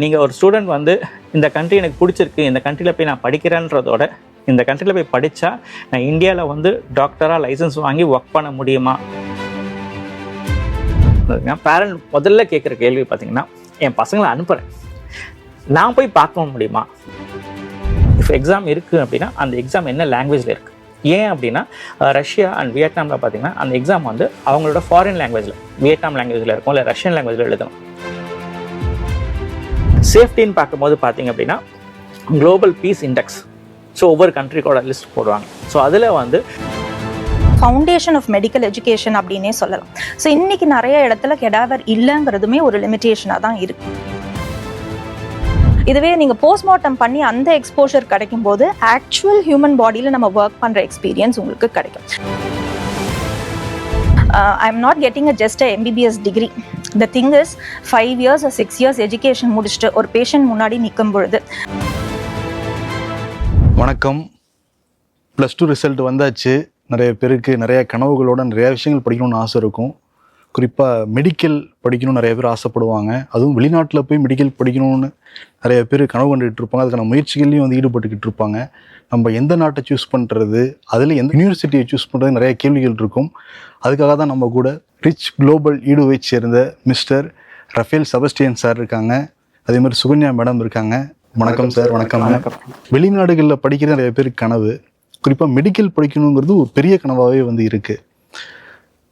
நீங்கள் ஒரு ஸ்டூடெண்ட் வந்து இந்த கண்ட்ரி எனக்கு பிடிச்சிருக்கு, இந்த கண்ட்ரியில் போய் நான் படிக்கிறேன்றதோட இந்த கண்ட்ரியில் போய் படித்தா நான் இந்தியாவில் வந்து டாக்டராக லைசன்ஸ் வாங்கி ஒர்க் பண்ண முடியுமா? பேரண்ட் முதல்ல கேட்குற கேள்வி பார்த்தீங்கன்னா, என் பசங்களை அனுப்புகிறேன், நான் போய் பார்க்க முடியுமா? இப்போ எக்ஸாம் இருக்குது அப்படின்னா அந்த எக்ஸாம் என்ன லாங்குவேஜில் இருக்குது? ஏன் அப்படின்னா ரஷ்யா அண்ட் வியட்நாமில் பார்த்தீங்கன்னா அந்த எக்ஸாம் வந்து அவங்களோட ஃபாரின் லாங்குவேஜில், வியட்நாம் லாங்குவேஜில் இருக்கும், இல்லை ரஷ்யன் லாங்குவேஜில் எழுதணும். சேஃப்டின்னு பார்க்கும்போது பார்த்தீங்க அப்படின்னா குளோபல் பீஸ் இண்டெக்ஸ், ஸோ ஒவ்வொரு கண்ட்ரிக்கோட லிஸ்ட் போடுவாங்க. ஸோ அதில் வந்து ஃபவுண்டேஷன் ஆஃப் மெடிக்கல் எஜுகேஷன் அப்படின்னே சொல்லலாம். ஸோ இன்னைக்கு நிறைய இடத்துல கெடாவர் இல்லைங்கிறதுமே ஒரு லிமிட்டேஷனாக தான் இருக்கு. இதுவே நீங்கள் போஸ்ட்மார்ட்டம் பண்ணி அந்த எக்ஸ்போஷர் கிடைக்கும் போது ஆக்சுவல் ஹியூமன் பாடியில் நம்ம ஒர்க் பண்ணுற எக்ஸ்பீரியன்ஸ் உங்களுக்கு கிடைக்கும். I am not getting just MBBS degree. The thing is 5 years or 6 years education முடிச்சுட்டு ஒரு பேஷண்ட் முன்னாடி நிற்கும் பொழுது. வணக்கம். +2 ரிசல்ட் வந்தாச்சு. நிறைய பேருக்கு நிறைய கனவுகளோட நிறைய விஷயங்கள் படிக்கணும்னு ஆசை இருக்கும். குறிப்பாக மெடிக்கல் படிக்கணும்னு நிறைய பேர் ஆசைப்படுவாங்க. அதுவும் வெளிநாட்டில் போய் மெடிக்கல் படிக்கணும்னு நிறைய பேர் கனவு கண்டுகிட்டு இருப்பாங்க. அதுக்கான முயற்சிகள்லையும் வந்து ஈடுபட்டுக்கிட்டு இருப்பாங்க. நம்ம எந்த நாட்டை சூஸ் பண்ணுறது, அதில் எந்த யூனிவர்சிட்டியை சூஸ் பண்ணுறது, நிறைய கேள்விகள் இருக்கும். அதுக்காக தான் நம்ம கூட ரிச் குளோபல் ஈடுவை சேர்ந்த மிஸ்டர் ரஃபேல் செபஸ்டியன் சார் இருக்காங்க. அதே மாதிரி சுகன்யா மேடம் இருக்காங்க. வணக்கம் சார். வணக்கம். வெளிநாடுகளில் படிக்கிற நிறைய பேருக்கு கனவு, குறிப்பாக மெடிக்கல் படிக்கணுங்கிறது ஒரு பெரிய கனவாகவே வந்து இருக்குது.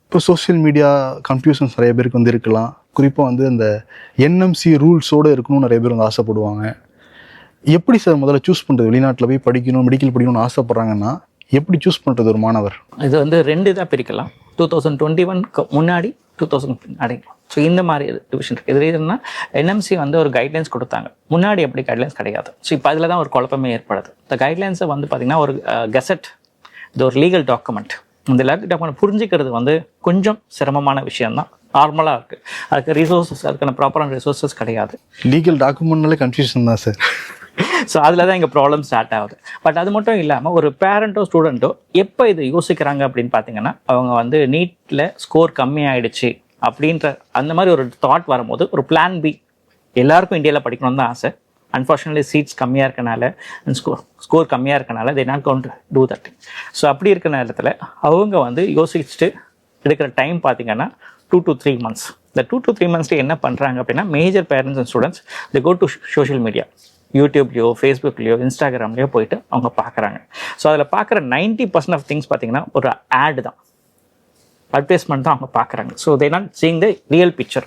இப்போ சோஷியல் மீடியா கன்ஃபியூஷன்ஸ் நிறைய பேருக்கு வந்து இருக்கலாம். குறிப்பாக வந்து அந்த NMC ரூல்ஸோடு இருக்கணும்னு நிறைய பேர் வந்து ஆசைப்படுவாங்க. எப்படி சார் முதல்ல சூஸ் பண்ணுறது? வெளிநாட்டில் போய் படிக்கணும், மெடிக்கல் படிக்கணும்னு ஆசைப்பட்றாங்கன்னா எப்படி சூஸ் பண்ணுறது ஒரு மாணவர்? இது வந்து 2 இதாக பிரிக்கலாம். 2021 முன்னாடி, 2000 முன்னாடி. ஸோ இந்த மாதிரி டிவிஷன் இருக்குது. இது ரீசன்னா NMC வந்து ஒரு கைட்லைன்ஸ் கொடுத்தாங்க. முன்னாடி எப்படி கைட்லைன்ஸ் கிடையாது. ஸோ இப்போ அதில் தான் ஒரு குழப்பமே ஏற்படுது. இந்த கைட்லைன்ஸை வந்து பார்த்திங்கன்னா ஒரு கெசட், இது ஒரு லீகல் டாக்குமெண்ட். இந்த லீகல் டாக்குமெண்ட் புரிஞ்சிக்கிறது வந்து கொஞ்சம் சிரமமான விஷயம்தான். நார்மலாக இருக்குது. அதுக்கு ரிசோர்ஸஸ், அதுக்கான ப்ராப்பரான ரிசோர்ஸஸ் கிடையாது. லீகல் டாக்குமெண்ட்னாலே கன்ஃபியூஷன் தான் சார். ஸோ அதில் தான் இங்கே ப்ராப்ளம் ஸ்டார்ட் ஆகுது. பட் அது மட்டும் இல்லாமல் ஒரு பேரண்ட்டோ ஸ்டூடெண்ட்டோ எப்போ இது யோசிக்கிறாங்க அப்படின்னு பார்த்தீங்கன்னா, அவங்க வந்து நீட்டில் ஸ்கோர் கம்மியாயிடுச்சு அப்படின்ற அந்த மாதிரி ஒரு தாட் வரும்போது ஒரு பிளான் பி, எல்லாருக்கும் இந்தியாவில் படிக்கணும்னு தான் ஆசை. அன்ஃபார்ச்சுனேட்லி சீட்ஸ் கம்மியாக இருக்கனால, ஸ்கோர் கம்மியாக இருக்கனால they not going to do that. So அப்படி இருக்கிற நேரத்தில் அவங்க வந்து யோசிச்சுட்டு எடுக்கிற டைம் பார்த்தீங்கன்னா 2 to 3 months. இந்த 2 to 3 months என்ன பண்ணுறாங்க அப்படின்னா, major parents and students they go to social media, யூடியூப்லையோ ஃபேஸ்புக்லையோ இன்ஸ்டாகிராம்லையோ போயிட்டு அவங்க பார்க்குறாங்க. ஸோ அதில் பார்க்குற 90% ஆஃப் திங்ஸ் பார்த்தீங்கன்னா ஒரு ஆட் தான், அட்வர்டைஸ்மெண்ட் தான் அவங்க பார்க்குறாங்க. So they not seeing the real picture.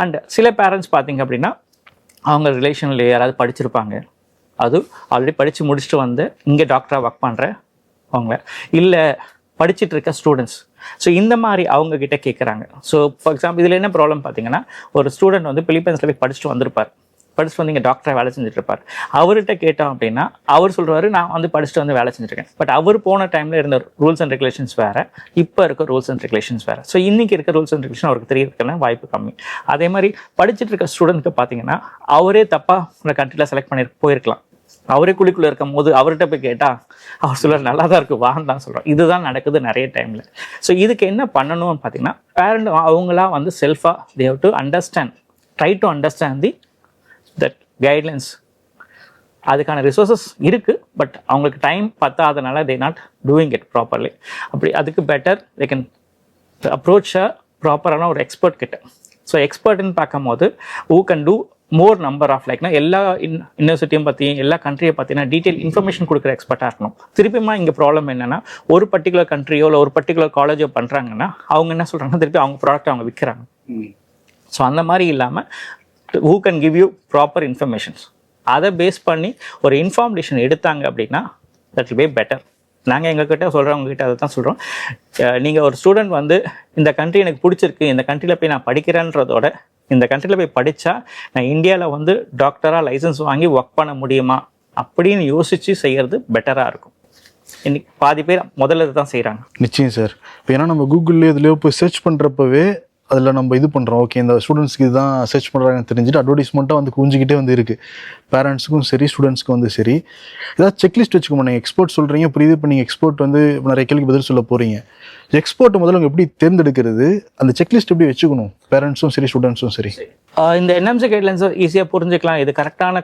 And சில பேரண்ட்ஸ் பார்த்தீங்க அப்படின்னா அவங்க ரிலேஷனில் யாராவது படிச்சிருப்பாங்க, அது ஆல்ரெடி படித்து முடிச்சுட்டு வந்து இங்கே டாக்டராக ஒர்க் பண்ணுற அவங்க, இல்லை படிச்சுட்டு இருக்க ஸ்டூடெண்ட்ஸ். ஸோ இந்த மாதிரி அவங்கக்கிட்ட கேட்குறாங்க. ஸோ ஃபார் எக்ஸாம்பிள் இதில் என்ன ப்ராப்ளம் பார்த்தீங்கன்னா, ஒரு ஸ்டூடெண்ட் வந்து பிலிப்பைன்ஸில் போய் படிச்சுட்டு வந்திருப்பார். படிச்சுட்டு வந்து இங்கே டாக்டராக வேலை செஞ்சுட்டு இருப்பார். அவர்கிட்ட கேட்டோம் அப்படின்னா அவர் சொல்கிறாரு, நான் வந்து படிச்சுட்டு வந்து வேலை செஞ்சுருக்கேன். பட் அவர் போன டைமில் இருந்த ரூல்ஸ் அண்ட் ரெகுலேஷன்ஸ் வேறு, இப்போ இருக்க ரூல்ஸ் அண்ட் ரெகுலேஷன்ஸ் வேறு. ஸோ இன்றைக்கி இருக்க ரூல்ஸ் அண்ட் ரெகுலேஷன் அவருக்கு தெரியறதுக்கான வாய்ப்பு கம்மி. அதே மாதிரி படிச்சுட்டு இருக்க ஸ்டூடெண்ட்க்கு பார்த்தீங்கன்னா அவரே தப்பாக உங்களை கண்ட்ரியில் செலக்ட் பண்ணி போயிருக்கலாம். அவரே குழிக்குள்ளே இருக்கும் போது அவர்கிட்ட போய் கேட்டால் அவர் சொல்கிறார் நல்லா தான் இருக்குது வான்னு தான் சொல்கிறோம். இதுதான் நடக்குது நிறைய டைமில். ஸோ இதுக்கு என்ன பண்ணணும்னு பார்த்தீங்கன்னா, பேரண்ட் அவங்களா வந்து செல்ஃபாக they have to understand, try to understand the that guidelines. அதுக்கான ரிசோர்ஸஸ் இருக்குது, பட் அவங்களுக்கு டைம் பத்தாதனால they not doing it properly. அப்படி அதுக்கு better they can approach a ப்ராப்பரான ஒரு எக்ஸ்பர்ட் கிட்ட. ஸோ எக்ஸ்பர்ட்னு பார்க்கும்போது who can do more number of எல்லா யூனிவர்சிட்டியும் பற்றி, எல்லா கண்ட்ரியை பற்றினா டீட்டெயில் இன்ஃபர்மேஷன் கொடுக்குற எக்ஸ்பர்ட்டாக இருக்கணும். திருப்பியுமா இங்கே ப்ராப்ளம் என்னென்னா, ஒரு பர்டிகுலர் கண்ட்ரியோ இல்லை ஒரு பர்டிகுலர் காலேஜோ பண்ணுறாங்கன்னா அவங்க என்ன சொல்கிறாங்கன்னா, திருப்பி அவங்க ப்ராடக்ட் அவங்க விற்கிறாங்க. ஸோ அந்த மாதிரி இல்லாமல் who can give you proper informations, அதை பேஸ் பண்ணி ஒரு இன்ஃபார்மேஷன் எடுத்தாங்க அப்படின்னா that will be better. நாங்கள் எங்ககிட்ட சொல்கிறவங்ககிட்ட அதை தான் சொல்கிறோம். நீங்கள் ஒரு ஸ்டூடெண்ட் வந்து இந்த கண்ட்ரி எனக்கு பிடிச்சிருக்கு, இந்த கண்ட்ரியில் போய் நான் படிக்கிறேன்றதோட இந்த கண்ட்ரியில் போய் படித்தா நான் இந்தியாவில் வந்து டாக்டராக லைசன்ஸ் வாங்கி ஒர்க் பண்ண முடியுமா அப்படின்னு யோசித்து செய்கிறது பெட்டராக இருக்கும். இன்னைக்கு பாதி பேர் முதல்ல தான் செய்கிறாங்க. நிச்சயம் சார். இப்போ ஏன்னா நம்ம கூகுள்லேயோ இதுலேயோ போய் சர்ச் பண்ணுறப்பவே அதில் நம்ம இது பண்ணுறோம், ஓகே இந்த ஸ்டூடெண்ட்ஸ்க்கு இதுதான் சர்ச் பண்ணுறாங்கன்னு தெரிஞ்சுட்டு அட்வர்டைஸ்மெண்ட்டாக வந்து குஞ்சிக்கிட்டே வந்து இருக்குது. பேரண்ட்ஸுக்கும் சரி ஸ்டூடெண்ட்ஸ்க்கும் வந்து சரி. ஏதாவது செக்லிஸ்ட் வச்சுக்கோங்க. நீங்கள் எக்ஸ்போர்ட் சொல்கிறீங்க, புரியுது. இப்போ நீங்கள் எக்ஸ்போர்ட் வந்து நிறைய கேள்விக்கு பதில் சொல்ல போகிறீங்க. எக்ஸ்போர்ட் முதல்ல அவங்க எப்படி தேர்ந்தெடுக்கிறது, அந்த செக்லிஸ்ட் எப்படி வச்சுக்கணும் பேரண்ட்ஸும் சரி ஸ்டூடெண்ட்ஸும் சரி? இந்த என்எம்சி கைட்லைன்ஸை ஈஸியாக புரிஞ்சுக்கலாம். இது கரெக்டான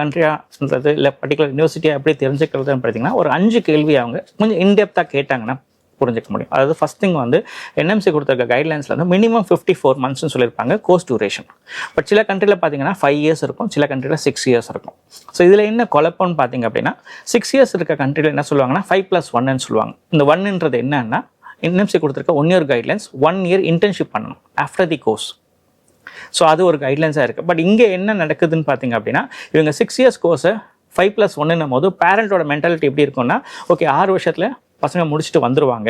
கண்ட்ரியான்றது இல்லை பர்டிகுலர் யூனிவர்சிட்டியாக எப்படி தெரிஞ்சுக்கிறதுன்னு பார்த்தீங்கன்னா ஒரு 5 கேள்வி அவங்க கொஞ்சம் இன்டெப்த்தாக கேட்டாங்கன்னா புரிஞ்சிக்க முடியும். அதாவது ஃபஸ்ட் திங் வந்து என்எம்சி கொடுத்துருக்க கைட்லைன்ஸில் வந்து மினிமம் 54 monthsன்னு சொல்லியிருப்பாங்க கோர்ஸ் டியூரேஷன். பட் சில கண்ட்ரியில் பார்த்தீங்கன்னா 5 years இருக்கும், சில கண்ட்ரியில் 6 years இருக்கும். ஸோ இதில் என்ன குழப்பம்னு பார்த்தீங்க அப்படின்னா 6 years இருக்க கண்ட்ரியில் என்ன சொல்லுவாங்கன்னா 5+1ன்னு சொல்லுவாங்க. இந்த 1ன்றது என்னன்னா என்எம்சி கொடுத்துருக்க 1 year கைட்லைன்ஸ் 1 year இன்டர்ன்ஷிப் பண்ணணும் ஆஃப்டர் தி கோர்ஸ். ஸோ அது ஒரு கைட்லைன்ஸாக இருக்குது. பட் இங்கே என்ன நடக்குதுன்னு பார்த்தீங்க அப்படின்னா இவங்க 6 years கோர்ஸை 5+1ன்னும் போது பேரண்ட்டோட மென்டாலிட்டி எப்படி இருக்கும்னா ஓகே 6 வருஷத்தில் பசங்க முடிச்சுட்டு வந்துடுவாங்க.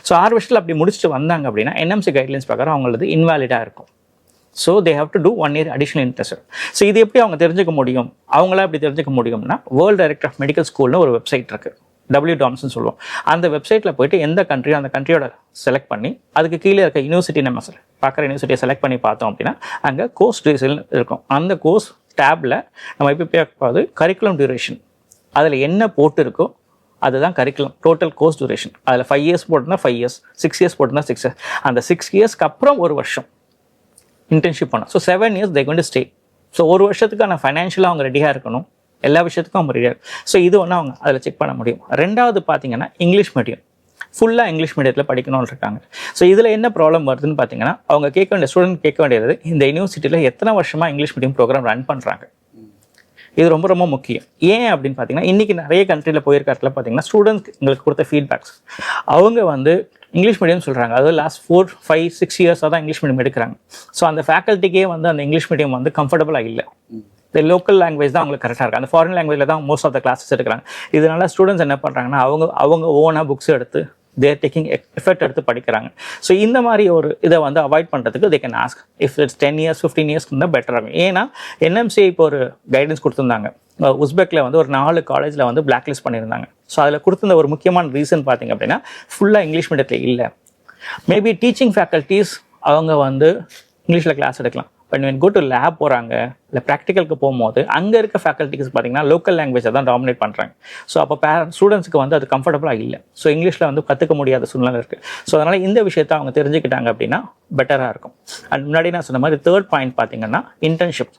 ஸோ 6 வருஷத்தில் அப்படி முடிச்சுட்டு வந்தாங்க அப்படின்னா என்எம்சி கைட்லைன்ஸ் பிரகாரம் அவங்களது இன்வாலிடாக இருக்கும். So they have to do 1 year additional internship. ஸோ இது எப்படி அவங்க தெரிஞ்சுக்க முடியும், அவங்களா எப்படி தெரிஞ்சுக்க முடியும்னா வேர்ல்டு டைரக்டர் ஆஃப் மெடிக்கல் ஸ்கூல்னு ஒரு வெப்சைட் இருக்குது, WDOMSன்னு சொல்லுவோம். அந்த வெப்சைட்டில் போயிட்டு எந்த கண்ட்ரியோ அந்த கண்ட்ரியோட செலக்ட் பண்ணி அதுக்கு கீழே இருக்க யூனிவர்சிட்டி நம்ம பார்க்குற யூனிவர்சிட்டியை செலக்ட் பண்ணி பார்த்தோம் அப்படின்னா அங்கே கோர்ஸ் டீசல் இருக்கும். அந்த கோர்ஸ் டேப்பில் நம்ம இப்போ பார்க்கும்போது கரிக்குலம் டியூரேஷன் அதில் என்ன போட்டு இருக்கோ அதுதான் கரிக்குலம் டோட்டல் கோர்ஸ் டியூரேஷன். அதில் 5 years போட்டுனா 5 years, 6 years போட்டுனா 6 years. அந்த 6 yearsக்கு அப்புறம் ஒரு வருஷம் இன்டர்ன்ஷிப் பண்ணணும். So 7 years they going to stay. So ஒரு வருஷத்துக்கான ஃபைனான்ஷியலாக அவங்க ரெடியாக இருக்கணும், எல்லா விஷயத்துக்கும் அவங்க ரெடியாக இருக்கும். ஸோ இது ஒன்று அவங்க அதில் செக் பண்ண முடியும். ரெண்டாவது பார்த்தீங்கன்னா இங்கிலீஷ் மீடியம், ஃபுல்லாக இங்கிலீஷ் மீடியத்தில் படிக்கணும்னு இருக்காங்க. ஸோ இதில் என்ன ப்ராப்ளம் வருதுன்னு பார்த்தீங்கன்னா அவங்க கேட்க வேண்டிய ஸ்டூடெண்ட் கேட்க வேண்டியது இந்த யூனிவர்சிட்டியில் எத்தனை வருஷமாக இங்கிலீஷ் மீடியம் ப்ரோக்ராம் ரன் பண்ணுறாங்க. இது ரொம்ப ரொம்ப முக்கியம். ஏன் அப்படின்னு பார்த்தீங்கன்னா இன்றைக்கி நிறைய கண்ட்ரியில் போயிருக்க இடத்துல பார்த்தீங்கன்னா ஸ்டூடெண்ட்ஸ் எங்களுக்கு கொடுத்த ஃபீட்பேக்ஸ் அவங்க வந்து இங்கிலீஷ் மீடியம் சொல்கிறாங்க. அதாவது லாஸ்ட் 4, 5, 6 yearsஸாக தான் இங்கிலீஷ் மீடியம் எடுக்கிறாங்க. ஸோ அந்த ஃபேக்கல்ட்டிக்கே வந்து அந்த இங்கிலீஷ் மீடியம் வந்து கம்ஃபர்டபுளாக இல்லை. இந்த லோக்கல் லாங்குவேஜ் தான் அவங்களுக்கு கரெக்டாக இருக்குது. அந்த ஃபாரின் லாங்குவேஜில் தான் மோஸ்ட் ஆஃப் த கிளாஸஸ் எடுக்கிறாங்க. இதனால ஸ்டூடெண்ட்ஸ் என்ன பண்ணுறாங்கன்னா அவங்க ஓனாக புக்ஸ் எடுத்து தேர் டேக்கிங் எஃபெக்ட் எடுத்து படிக்கிறாங்க. ஸோ இந்த மாதிரி ஒரு இதை வந்து அவாய்ட் பண்ணுறதுக்கு they can ask if it's 10 years 15 years இருந்தால் பெட்டராக இருக்கும். ஏன்னா என்எம்சி இப்போ ஒரு கைடன்ஸ் கொடுத்துருந்தாங்க. உஸ்பெக்கில் வந்து ஒரு 4 காலேஜில் வந்து பிளாக் லிஸ்ட் பண்ணியிருந்தாங்க. ஸோ அதில் கொடுத்துருந்த ஒரு முக்கியமான ரீசன் பார்த்தீங்க அப்படின்னா ஃபுல்லாக இங்கிலீஷ் மீடியத்தில் இல்லை. மேபி டீச்சிங் ஃபேக்கல்ட்டிஸ் அவங்க வந்து இங்கிலீஷில் கிளாஸ் எடுக்கலாம். But when go to lab போகிறாங்க இல்லை ப்ராக்டிக்கலுக்கு போகும்போது அங்கே இருக்க ஃபேக்கல்ட்டிஸ் பார்த்தீங்கன்னா லோக்கல் லாங்குவேஜை தான் டாமினேட் பண்ணுறாங்க. ஸோ அப்போ ஸ்டூடெண்ட்ஸுக்கு வந்து அது கம்ஃபர்டபுளாக இல்லை. ஸோ இங்கிலீஷில் வந்து கற்றுக்க முடியாத சூழ்நிலை இருக்குது. ஸோ அதனால் இந்த விஷயத்தை அவங்க தெரிஞ்சுக்கிட்டாங்க அப்படின்னா பெட்டராக இருக்கும். அண்ட் முன்னாடி நான் சொன்ன மாதிரி 3rd பாயிண்ட் பார்த்தீங்கன்னா இன்டர்ன்ஷிப்.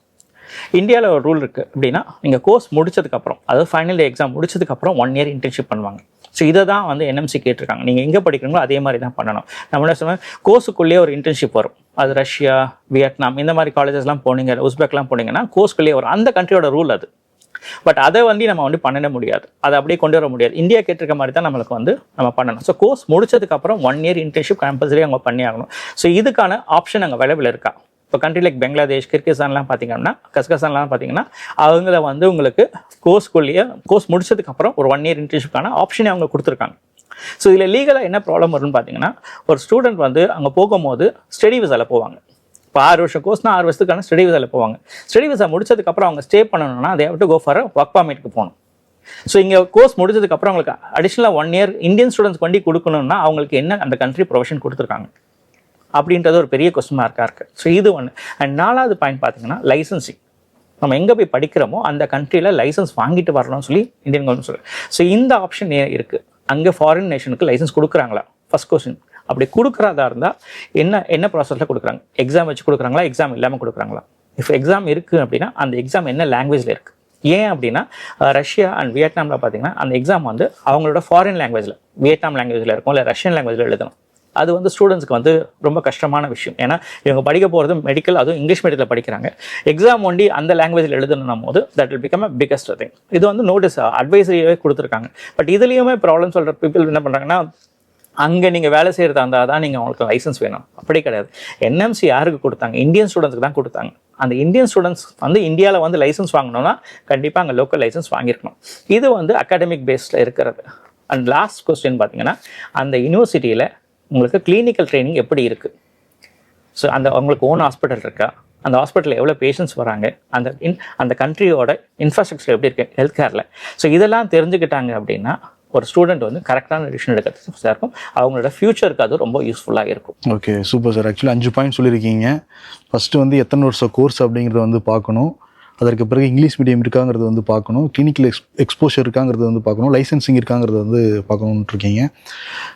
இந்தியாவில் ஒரு ரூல் இருக்குது அப்படின்னா நீங்கள் கோர்ஸ் முடிச்சதுக்கப்புறம் அதாவது ஃபைனல் எக்ஸாம் முடிச்சதுக்கப்புறம் 1 year இன்டர்ன்ஷிப் பண்ணுவாங்க. ஸோ இதை தான் வந்து என்எம்சி கேட்டிருக்காங்க. நீங்கள் எங்கே படிக்கிறீங்களோ அதே மாதிரி தான் பண்ணணும். நம்ம என்ன சொன்னால் கோர்ஸுக்குள்ளேயே ஒரு இன்டர்ன்ஷிப் வரும். அது ரஷ்யா, வியட்நாம் இந்த மாதிரி காலேஜஸ்லாம் போனீங்க, உஸ்பெக்லாம் போனீங்கன்னா கோர்ஸ்குள்ளேயே வரும். அந்த கண்ட்ரியோட ரூல் அது. பட் அதை வந்து நம்ம வந்து பண்ண முடியாது, அதை அப்படியே கொண்டு வர முடியாது. இந்தியா கேட்டிருக்க மாதிரி தான் நம்மளுக்கு வந்து நம்ம பண்ணணும். ஸோ கோர்ஸ் முடிச்சதுக்கப்புறம் 1 year இன்டர்ன்ஷிப் கம்பல்சரி அவங்க பண்ணி ஆகணும். ஸோ இதுக்கான ஆப்ஷன் அங்கே அவைலபிள் இருக்கா? இப்போ கண்ட்ரி லைக் பெங்களாதேஷ், கிர்கிஸ்தான்லாம் பார்த்தீங்கன்னா கஸ்கஸ்தான்லாம் பார்த்தீங்கன்னா அவங்கள வந்து உங்களுக்கு கோர்ஸ் முடிச்சதுக்கப்புறம் ஒரு 1 year இன்டர்ன்ஷிப்கான ஆப்ஷனே அவங்க கொடுத்துருக்காங்க. ஸோ இதில் லீகலாக என்ன ப்ராப்ளம் வரும்னு பார்த்தீங்கன்னா ஒரு ஸ்டூடெண்ட் வந்து அங்கே போகும்போது ஸ்டடி விசாவில் போவாங்க. இப்போ 6 வருஷம் கோர்ஸ்னால் 6 வருஷத்துக்கான ஸ்டடி விசாவில் போவாங்க. ஸ்டடி விசா முடிச்சதுக்கப்புறம் அவங்க ஸ்டே பண்ணணும்னா they have to go for a work பர்மிட்க்கு போகணும். ஸோ இங்கே கோர்ஸ் முடிச்சதுக்கப்புறம் அவங்களுக்கு அடிஷ்னலாக 1 year இந்தியன் ஸ்டூடெண்ட்ஸ் வண்டி கொடுக்கணும்னா அவங்களுக்கு என்ன அந்த கண்ட்ரி ப்ரொவிஷன் கொடுத்துருக்காங்க அப்படின்றது ஒரு பெரிய கொஸ்டின் மார்க்காக இருக்குது. ஸோ இது ஒன்று. அண்ட் 4வது பாயிண்ட் பார்த்தீங்கன்னா லைசன்சிங். நம்ம எங்கே போய் படிக்கிறோமோ அந்த கண்ட்ரியில் லைசன்ஸ் வாங்கிட்டு வரணும்னு சொல்லி இந்தியன் கவர்மெண்ட் சொல்லுது. ஸோ இந்த ஆப்ஷன் இருக்குது. அங்கே ஃபாரின் நேஷனுக்கு லைசன்ஸ் கொடுக்குறாங்களா? First question. அப்படி கொடுக்குறதா இருந்தால் என்ன ப்ராசஸில் கொடுக்குறாங்க? எக்ஸாம் வச்சு கொடுக்குறாங்களா, எக்ஸாம் இல்லாமல் கொடுக்குறாங்களா? இஃப் எக்ஸாம் இருக்குது அப்படின்னா அந்த எக்ஸாம் என்ன லாங்குவேஜில் இருக்குது? ஏன் அப்படின்னா ரஷ்யா அண்ட் வியட்நாமில் பார்த்தீங்கன்னா அந்த எக்ஸாம் வந்து அவங்களோட ஃபாரின் லாங்குவேஜில் வியட்நாம் லாங்குவேஜில் இருக்கும், இல்லை ரஷ்யன் லாங்குவேஜில் எழுதணும். அது வந்து ஸ்டூடெண்ட்ஸ்க்கு வந்து ரொம்ப கஷ்டமான விஷயம். ஏன்னா இவங்க படிக்க போகிறது மெடிக்கல், அதுவும் இங்கிலீஷ் மீடியத்தில் படிக்கிறாங்க. எக்ஸாம் ஒண்டி அந்த லாங்குவேஜில் எழுதணும் போது that will become a biggest thing. இது வந்து நோட்டீஸ் அட்வைசரியாகவே கொடுத்துருக்காங்க. பட் இதுலேயுமே ப்ராப்ளம் சொல்கிற பீப்புள் என்ன பண்ணுறாங்கன்னா அங்கே நீங்கள் வேலை செய்கிறதா இருந்தால் தான் நீங்கள் அவங்களுக்கு லைசன்ஸ் வேணும். அப்படி கிடையாது. என்எம்சி யாருக்கு கொடுத்தாங்க? இந்தியன் ஸ்டூடெண்ட்ஸ்க்கு தான் கொடுத்தாங்க. அந்த இந்தியன் ஸ்டூடெண்ட்ஸ் வந்து இந்தியாவில் வந்து லைசன்ஸ் வாங்கணும்னா கண்டிப்பாக அங்கே லோக்கல் லைசன்ஸ் வாங்கியிருக்கணும். இது வந்து அகாடமிக் பேஸில் இருக்கிறது. அண்ட் லாஸ்ட் கொஸ்டின் பார்த்தீங்கன்னா அந்த யூனிவர்சிட்டியில் உங்களுக்கு கிளினிக்கல் ட்ரைனிங் எப்படி இருக்குது? ஸோ அவங்களுக்கு ஓன் ஹாஸ்பிட்டல் இருக்கா? அந்த ஹாஸ்பிட்டலில் எவ்வளோ பேஷண்ட்ஸ் வராங்க? அந்த கண்ட்ரியோட இன்ஃப்ராஸ்ட்ரக்சர் எப்படி இருக்குது ஹெல்த் கேரில்? ஸோ இதெல்லாம் தெரிஞ்சுக்கிட்டாங்க அப்படின்னா ஒரு ஸ்டூடெண்ட் வந்து கரெக்டான டிசிஷன் எடுக்கிறதுக்கு இருக்கும், அவங்களோட ஃபியூச்சருக்கு அது ரொம்ப யூஸ்ஃபுல்லாக இருக்கும். Okay, super sir. Actually 5 point சொல்லியிருக்கீங்க. ஃபஸ்ட்டு வந்து எத்தனை வருஷம் கோர்ஸ் அப்படிங்கிறத வந்து பார்க்கணும். அதற்கு பிறகு இங்கிலீஷ் மீடியம் இருக்காங்கிறது வந்து பார்க்கணும், கிளினிக்கல் எக்ஸ்போஷர் இருக்காங்கிறது வந்து பார்க்கணும், லைசன்சிங் இருக்காங்கிறது வந்து பார்க்கணுன்ட்டு இருக்கீங்க.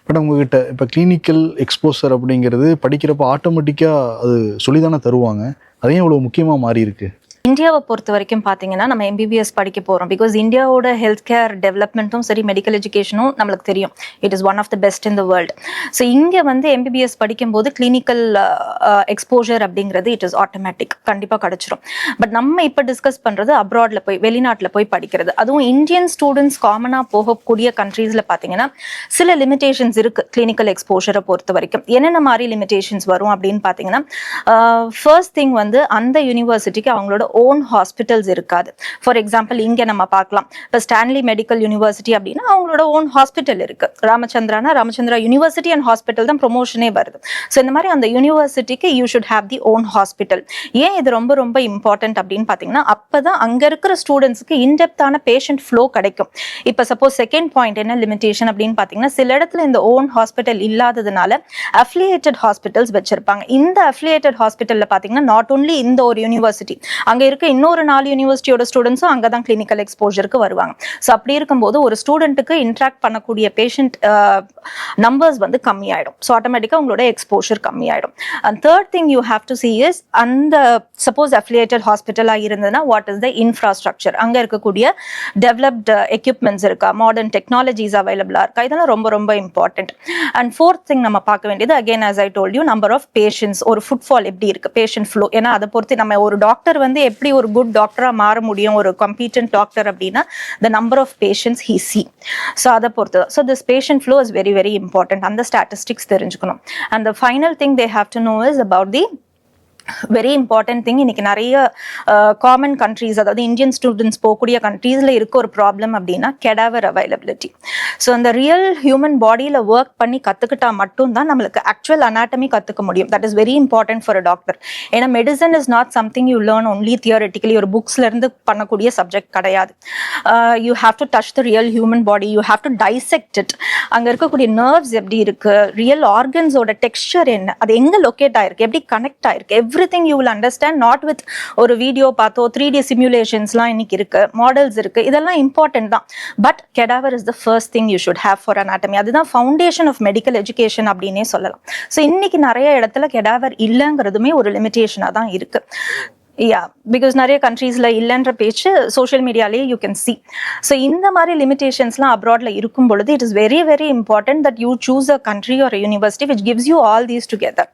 பட் உங்ககிட்ட இப்போ கிளினிக்கல் எக்ஸ்போஷர் அப்படிங்கிறது படிக்கிறப்ப ஆட்டோமேட்டிக்காக அது சொல்லிதானே தருவாங்க, அதையும் இவ்வளோ முக்கியமாக மாறி இருக்கு? இந்தியாவை பொறுத்த வரைக்கும் பார்த்தீங்கன்னா நம்ம எம்பிபிஎஸ் படிக்க போகிறோம். பிகாஸ் இந்தியாவோட ஹெல்த் கேர் டெவலப்மெண்ட்டும் சரி, மெடிக்கல் எஜுகேஷனும் நம்மளுக்கு தெரியும், it is one of the best in the world. So இங்கே வந்து எம்பிபிஎஸ் படிக்கும்போது கிளினிக்கல் எக்ஸ்போஜர் அப்படிங்கிறது இட் இஸ் ஆட்டோமேட்டிக், கண்டிப்பாக கிடச்சிரும். பட் நம்ம இப்போ டிஸ்கஸ் பண்ணுறது அப்ராடில் போய், வெளிநாட்டில் போய் படிக்கிறது. அதுவும் இந்தியன் ஸ்டூடெண்ட்ஸ் காமனாக போகக்கூடிய கண்ட்ரீஸில் பார்த்தீங்கன்னா சில லிமிடேஷன்ஸ் இருக்குது கிளினிக்கல் எக்ஸ்போஷரை பொறுத்த வரைக்கும். என்னென்ன மாதிரி லிமிடேஷன்ஸ் வரும் அப்படின்னு பார்த்தீங்கன்னா, ஃபர்ஸ்ட் திங் வந்து அந்த யூனிவர்சிட்டிக்கு அவங்களோட ஓன் ஹாஸ்பிட்டல்ஸ் இருக்காது. ஃபார் எக்ஸாம்பிள் இங்கே நம்ம பார்க்கலாம், இப்போ ஸ்டான்லி மெடிக்கல் யூனிவர்சிட்டி அப்படின்னா அவங்களோட ஓன் ஹாஸ்பிட்டல் இருக்கு. ராமச்சந்திரா யூனிவர்சிட்டி அண்ட் ஹாஸ்பிட்டல் தான் ப்ரொமோஷனே வருது. ஸோ இந்த மாதிரி அந்த யூனிவர்சிட்டிக்கு you should have the own hospital. ஏன் இது ரொம்ப ரொம்ப இம்பார்ட்டன்ட் அப்படின்னு பார்த்தீங்கன்னா, அப்பதான் அங்கே இருக்கிற ஸ்டூடெண்ட்ஸ்க்கு இன்டெப்தான பேஷண்ட் ஃப்ளோ கிடைக்கும். இப்போ சப்போஸ் செகண்ட் பாயிண்ட் என்ன லிமிடேஷன் அப்படின்னு பார்த்தீங்கன்னா, சில இடத்துல இந்த ஓன் ஹாஸ்பிட்டல் இல்லாததுனால அஃபிலியேட்டட் ஹாஸ்பிட்டல்ஸ் வச்சிருப்பாங்க. இந்த அஃபிலியேட்டட் ஹாஸ்பிட்டலில் பார்த்தீங்கன்னா நாட் ஓன்லி இந்த ஒரு யூனிவர்சிட்டி, அங்கே இருக்க இன்னொரு 4 யூனிவர்சிட்டியோட ஸ்டூடெண்ட்ஸும் அங்கே தான் கிளினிக்கல் எக்ஸ்போஜருக்கு வருவாங்க. ஸோ அப்படி இருக்கும்போது ஒரு ஸ்டூடெண்ட்டுக்கு இன்ட்ராக்ட் பண்ணக்கூடிய பேஷண்ட் நம்பர்ஸ் வந்து கம்மியாயிடும். ஸோ ஆட்டோமேட்டிக்காக உங்களோட எக்ஸ்போஷர் கம்மியாயிடும். And third thing you have to see is, அந்த சப்போஸ் அஃபிலியேட்டட் ஹாஸ்பிட்டலாக இருந்ததுன்னா வாட் இஸ் த இன்ஃப்ராஸ்ட்ரக்சர், அங்கே இருக்கக்கூடிய டெவலப்டு எக்யூப்மெண்ட்ஸ் இருக்கா, மாடர்ன் டெக்னாலஜிஸ் அவைலபிளாக இருக்கா, இதெல்லாம் ரொம்ப ரொம்ப இம்பார்ட்டன்ட். அண்ட் ஃபோர்த் திங் நம்ம பார்க்க வேண்டியது, again as I told you, number of patients, ஒரு ஃபுட்ஃபால் எப்படி இருக்கு, பேஷண்ட் ஃப்ளோ. ஏன்னா அதை பொறுத்து நம்ம ஒரு டாக்டர் வந்து எப்படி ஒரு குட் டாக்டரா மாற முடியும், ஒரு காம்பீட்டன்ட் டாக்டர் அப்படின்னா the number of patients he see. So அதை பொறுத்து. So this patient flow is very very important. அந்த statistics தெரிஞ்சுக்கணும். And the final thing they have to know is about the very important thing. இன்னைக்கு நிறைய common countries, அதாவது Indian students போகக்கூடிய கண்ட்ரீஸில் இருக்க ஒரு ப்ராப்ளம் அப்படின்னா கெடாவர் அவைலபிலிட்டி. ஸோ அந்த ரியல் ஹியூமன் பாடியில் ஒர்க் பண்ணி கற்றுக்கிட்டா மட்டும்தான் நம்மளுக்கு ஆக்சுவல் அனாட்டமி கற்றுக்க முடியும். That is very important for a doctor. ஏன்னா medicine is not something you learn only theoretically, ஒரு புக்ஸ்லேருந்து பண்ணக்கூடிய சப்ஜெக்ட் கிடையாது. You have to touch the real human body, you have to dissect it. அங்கே இருக்கக்கூடிய nerves எப்படி இருக்கு, ரியல் ஆர்கன்ஸோட டெக்ஸ்சர் என்ன, அது எங்கே லொக்கேட் ஆயிருக்கு, எப்படி கனெக்ட் ஆயிருக்கு, everything you will understand, not with ஒரு வீடியோ பார்த்தோ 3D simulationsலாம் இன்னைக்கு இருக்கு, மாடல்ஸ் இருக்கு, இதெல்லாம் இம்பார்ட்டன்ட் தான். But cadaver is the first thing you should have for anatomy. அதுதான் ஃபவுண்டேஷன் ஆஃப் மெடிக்கல் எஜுகேஷன் அப்படின்னே சொல்லலாம். ஸோ இன்னைக்கு நிறைய இடத்துல cadaver இல்லைங்கிறதுமே ஒரு லிமிடேஷனாக தான் இருக்கு. பிகாஸ் நிறைய கண்ட்ரீஸ்ல இல்லைன்ற பேச்சு சோஷியல் மீடியாலேயே யூ கேன் சி. ஸோ இந்த மாதிரி லிமிடேஷன்ஸ்லாம் அப்ராட்ல இருக்கும் பொழுது it is very very important that you choose a country or university which gives you all these together.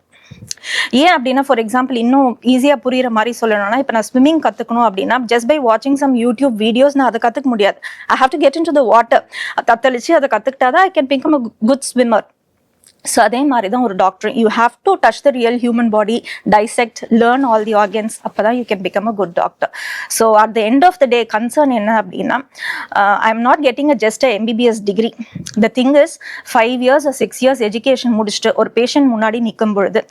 ஏன் அப்படின்னா, ஃபார் எக்ஸாம்பிள் இன்னும் ஈஸியா புரியுற மாதிரி சொல்லணும்னா, இப்போ நான் ஸ்விம்மிங் கத்துக்கணும் அப்படின்னா ஜஸ்ட் பை வாட்சிங் சம் யூடியூப் வீடியோஸ் நான் அதை கத்துக்க முடியாது. I have to get into the water, தத்தளிச்சு அதை கத்துக்கிட்டாதான் I can become a good swimmer. So அதே மாதிரி தான் ஒரு doctor. You have to touch the real human body, dissect, learn all the organs. அப்போ தான் you can become a good doctor. So at the end of the day concern என்ன அப்படின்னா, I am not getting just a MBBS degree. The thing is 5 years or 6 years education முடிச்சுட்டு ஒரு patient முன்னாடி நிற்கும் பொழுது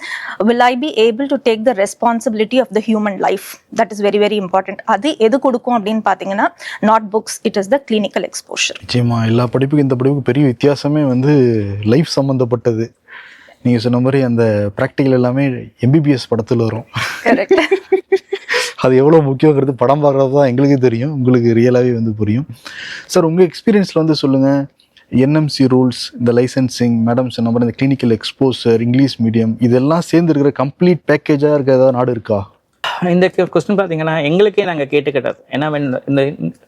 will I be able to take the responsibility of the human life? That is very very important. அது எது கொடுக்கும் அப்படின்னு பார்த்தீங்கன்னா, not books, it is the clinical exposure. நிச்சயமா எல்லா படிப்புக்கும் இந்த படிப்புக்கு பெரிய வித்தியாசமே வந்து லைஃப் சம்மந்தப்பட்டது. நீங்கள் சொன்ன மாதிரி அந்த ப்ராக்டிக்கல் எல்லாமே எம்பிபிஎஸ் படத்தில் வரும். அது எவ்வளோ முக்கியங்கிறது படம் பார்க்குறது தான் எங்களுக்கு தெரியும், உங்களுக்கு ரியலாகவே வந்து புரியும். சார், உங்கள் எக்ஸ்பீரியன்ஸில் வந்து சொல்லுங்கள், என்எம்சி ரூல்ஸ், இந்த லைசன்சிங், மேடம் சொன்ன மாதிரி இந்த கிளினிக்கல் எக்ஸ்போசர், இங்கிலீஷ் மீடியம், இதெல்லாம் சேர்ந்து இருக்கிற கம்ப்ளீட் பேக்கேஜாக இருக்க ஏதாவது நாடு இருக்கா? இந்த கொஸ்டின் பார்த்தீங்கன்னா எங்களுக்கே நாங்கள் கேட்டுக்கிட்டது. ஏன்னா இந்த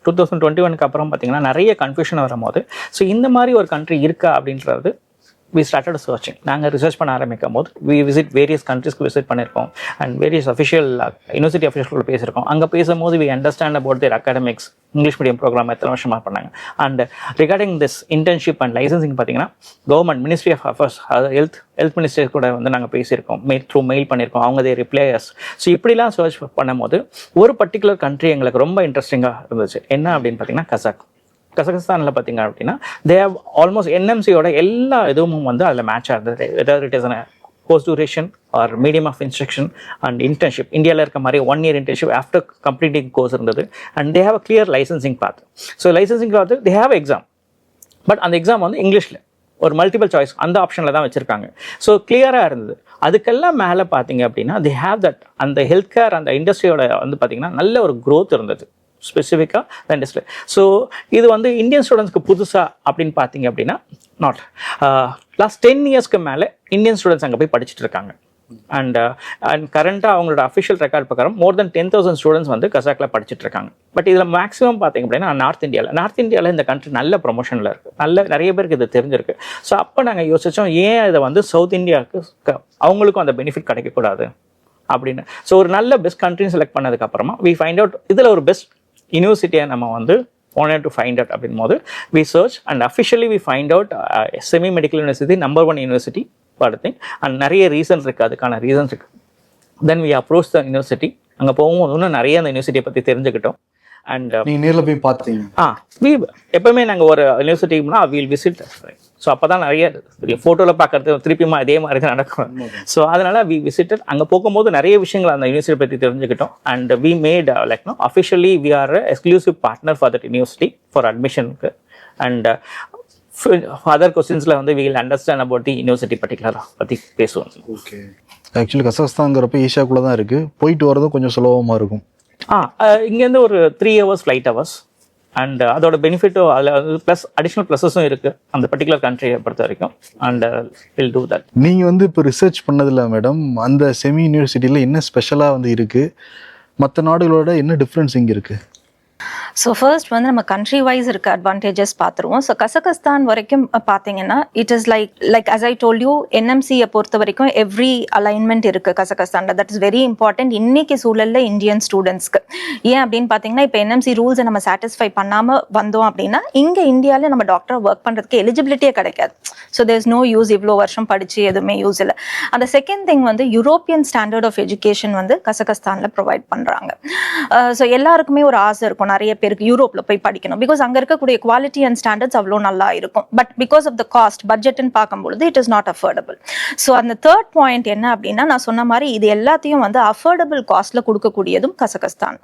2021 அப்புறம் பார்த்தீங்கன்னா நிறைய கன்ஃபியூஷன் வரும்போது, ஸோ இந்த மாதிரி ஒரு கண்ட்ரி இருக்கா அப்படின்றது we started searching. நாங்கள் ரிசர்ச் பண்ண ஆரம்பிக்கும் போது we visit various countries-க்கு விசிட் பண்ணியிருக்கோம் and various official university official பேசியிருக்கோம். அங்கே பேசும்போது we understand about their academics, English medium program எத்தனை வருஷமாக பண்ணாங்க. And regarding this internship and licensing பார்த்தீங்கன்னா கவர்மெண்ட் மினிஸ்ட்ரி ஆஃப் அஃபேர்ஸ், அதாவது ஹெல்த் மினிஸ்டர் கூட வந்து நாங்கள் பேசியிருக்கோம், மெயில் பண்ணியிருக்கோம், அவங்க தே ரிப்ளையர்ஸ். ஸோ இப்படிலாம் சர்ச் பண்ணும்போது ஒரு பர்டிகுலர் கண்ட்ரி எங்களுக்கு ரொம்ப இன்ட்ரெஸ்டிங்காக இருந்துச்சு. என்ன அப்படின்னு பார்த்தீங்கன்னா கசகஸ்தானில் பார்த்தீங்க அப்படின்னா தே ஹவ் ஆல்மோஸ்ட் என்எம்சியோட எல்லா இதுவும் வந்து அதில் மேட்ச் ஆகுது. ஏதாவது it is course duration or medium of instruction and internship. இந்தியாவில் இருக்க மாதிரி 1 year internship after completing course இருந்தது. And they have a clear licensing path. So licensing path they have exam, but அந்த எக்ஸாம் வந்து இங்கிலீஷில் ஒரு மல்டிபிள் சாய்ஸ் அந்த ஆப்ஷனில் தான் வச்சுருக்காங்க. ஸோ கிளியராக இருந்தது. அதுக்கெல்லாம் மேலே பார்த்தீங்க அப்படின்னா தே ஹேவ் தட் அந்த ஹெல்த் கேர் அந்த இண்டஸ்ட்ரியோட வந்து பார்த்திங்கன்னா நல்ல ஒரு க்ரோத் இருந்தது ஸ்பெசிஃபிக்காக இண்டஸ்ட்ரி. ஸோ இது வந்து இந்தியன் ஸ்டூடெண்ட்ஸ்க்கு புதுசாக அப்படின்னு பார்த்தீங்க அப்படின்னா நாட். லாஸ்ட் 10 இயர்ஸ்க்கு மேலே இந்தியன் ஸ்டூடெண்ட்ஸ் அங்கே போய் படிச்சுட்டு இருக்காங்க. அண்ட் கரண்ட்டாக அவங்களோட அஃபிஷியல் ரெக்கார்ட் பிரகாரம் மோர் தென் 10,000 ஸ்டூடெண்ட்ஸ் வந்து கசாக்கில் படிச்சுட்டு இருக்காங்க. பட் இதில் மேக்ஸிமம் பார்த்தீங்க அப்படின்னா நார்த் இந்தியாவில் இந்த கண்ட்ரி நல்ல ப்ரொமோஷனில் இருக்குது, நிறைய பேருக்கு இது தெரிஞ்சிருக்கு. ஸோ அப்போ நாங்கள் யோசித்தோம் ஏன் இதை வந்து சவுத் இந்தியாவுக்கு அவங்களுக்கும் அந்த பெனிஃபிட் கிடைக்கக்கூடாது அப்படின்னு. ஸோ ஒரு நல்ல பெஸ்ட் கண்ட்ரின்னு செலக்ட் பண்ணதுக்கப்புறமா வி ஃபைண்ட் அவுட் இதில் ஒரு பெஸ்ட் யூனிவர்சிட்டியை நம்ம வந்து wanted to find out அப்படின் போது we search and officially we find out semi medical university number 1 university படுத்தி. அண்ட் நிறைய ரீசன் இருக்குது, அதுக்கான ரீசன்ஸ் இருக்குது. தென் we approached the university. அங்கே போகும்போது இன்னும் நிறைய அந்த யூனிவர்சிட்டியை பற்றி தெரிஞ்சுக்கிட்டோம். அண்ட் நீங்கள் நேரில் போய் பார்த்தீங்க? எப்பவுமே நாங்கள் ஒரு யூனிவர்சிட்டிக்குனா வீல் விசிட். ஸோ அப்போ தான் நிறைய ஃபோட்டோவில் பார்க்கறது திருப்பியுமா அதே மாதிரி தான் நடக்கும். ஸோ அதனால் வி விசிட்டட். அங்கே போகும்போது நிறைய விஷயங்கள் அந்த யூனிவர்சிட்டி பற்றி தெரிஞ்சுக்கிட்டோம். And we made like no officially we are exclusive partner for that university for அட்மிஷனுக்கு. அண்ட் அதர் கொஸ்டின்ஸில் வந்து we will understand about the university பர்டிகுலராக பற்றி பேசுவோம். ஓகே. ஆக்சுவலி கசகஸ்தான்ங்கிறப்ப ஏஷியாக்குள்ளே தான் இருக்குது, போயிட்டு வரதும் கொஞ்சம் சுலபமாக இருக்கும். இங்கேருந்து ஒரு 3 hours ஃப்ளைட் ஹவர்ஸ். அண்ட் அதோட பெனிஃபிட்டும் அதில் வந்து ப்ளஸ் அடிஷ்னல் ப்ளஸஸும் இருக்குது அந்த பர்டிகுலர் கண்ட்ரியை பொறுத்த வரைக்கும். And will do that. நீங்கள் வந்து இப்போ ரிசர்ச் பண்ணதில்ல மேடம், அந்த செமி யூனிவர்சிட்டியில் என்ன ஸ்பெஷலாக வந்து இருக்குது, மற்ற நாடுகளோட என்ன டிஃப்ரென்ஸ் இங்கே இருக்குது? ஸோ ஃபர்ஸ்ட் வந்து நம்ம கண்ட்ரி வைஸ் இருக்க அட்வான்டேஜஸ் பார்த்துருவோம். ஸோ கசகஸ்தான் வரைக்கும் பார்த்தீங்கன்னா it is like as I told you NMCயை பொறுத்த வரைக்கும் எவ்ரி அலைன்மெண்ட் இருக்குது கசகஸ்தானில். தட் இஸ் வெரி இம்பார்ட்டன்ட் இன்னைக்கு சூழலில் இந்தியன் ஸ்டூடெண்ட்ஸ்க்கு. ஏன் அப்படின்னு பார்த்தீங்கன்னா இப்போ NMC ரூல்ஸை நம்ம சாட்டிஸ்ஃபை பண்ணாமல் வந்தோம் அப்படின்னா இங்கே இந்தியாவில் நம்ம டாக்டராக ஒர்க் பண்ணுறதுக்கு எலிஜிபிலிட்டியே கிடைக்காது. So there is no use, இவ்வளோ வருஷம் படித்து எதுவுமே யூஸ் இல்லை. அந்த செகண்ட் திங் வந்து யூரோப்பியன் ஸ்டாண்டர்ட் ஆஃப் எஜுகேஷன் வந்து கசகஸ்தானில் ப்ரொவைட் பண்ணுறாங்க. ஸோ எல்லாருக்குமே ஒரு ஆசை இருக்கும் நிறைய பேருக்கு யூரோப்ல போய் படிக்கணும், பிகாஸ் அங்க இருக்கக்கூடிய குவாலிட்டி அண்ட் ஸ்டாண்டர்ட்ஸ் அவ்வளோ நல்லா இருக்கும். But because of the cost பட்ஜெட்னு பார்க்கும்பொழுது it is not affordable. So அந்த தேர்ட் பாயிண்ட் என்ன அப்படின்னா நான் சொன்ன மாதிரி இது எல்லாத்தையும் வந்து அஃபோர்டபுள் காஸ்ட்ல கொடுக்கக்கூடியதும் கசகஸ்தான்.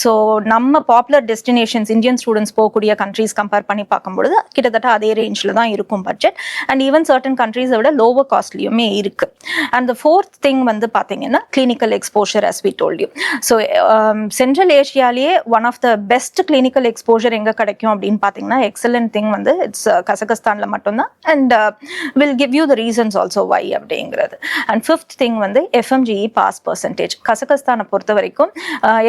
ஸோ நம்ம பாப்புலர் டெஸ்டினேஷன்ஸ் இந்தியன் ஸ்டூடெண்ட்ஸ் போகக்கூடிய கண்ட்ரீஸ் கம்பேர் பண்ணி பார்க்கும்பொழுது கிட்டத்தட்ட அதே ரேஞ்சில் தான் இருக்கும் பட்ஜெட். அண்ட் ஈவன் சர்டன் கண்ட்ரீஸை விட லோவர் காஸ்ட்லியுமே இருக்கு. அண்ட் த ஃபோர்த் திங் வந்து பார்த்தீங்கன்னா clinical exposure as we told you. So central ஏஷியாலேயே one of the best clinical exposure எங்க கிடைக்கும் அப்படின்னு பார்த்தீங்கன்னா எக்ஸலன்ட் திங் வந்து இட்ஸ் கசகஸ்தான்ல மட்டும்தான். And will give you the reasons also why அப்படிங்கிறது. அண்ட் ஃபிஃப்த் திங் வந்து FMGE பாஸ் பர்சன்டேஜ். கசகஸ்தானை பொறுத்த வரைக்கும்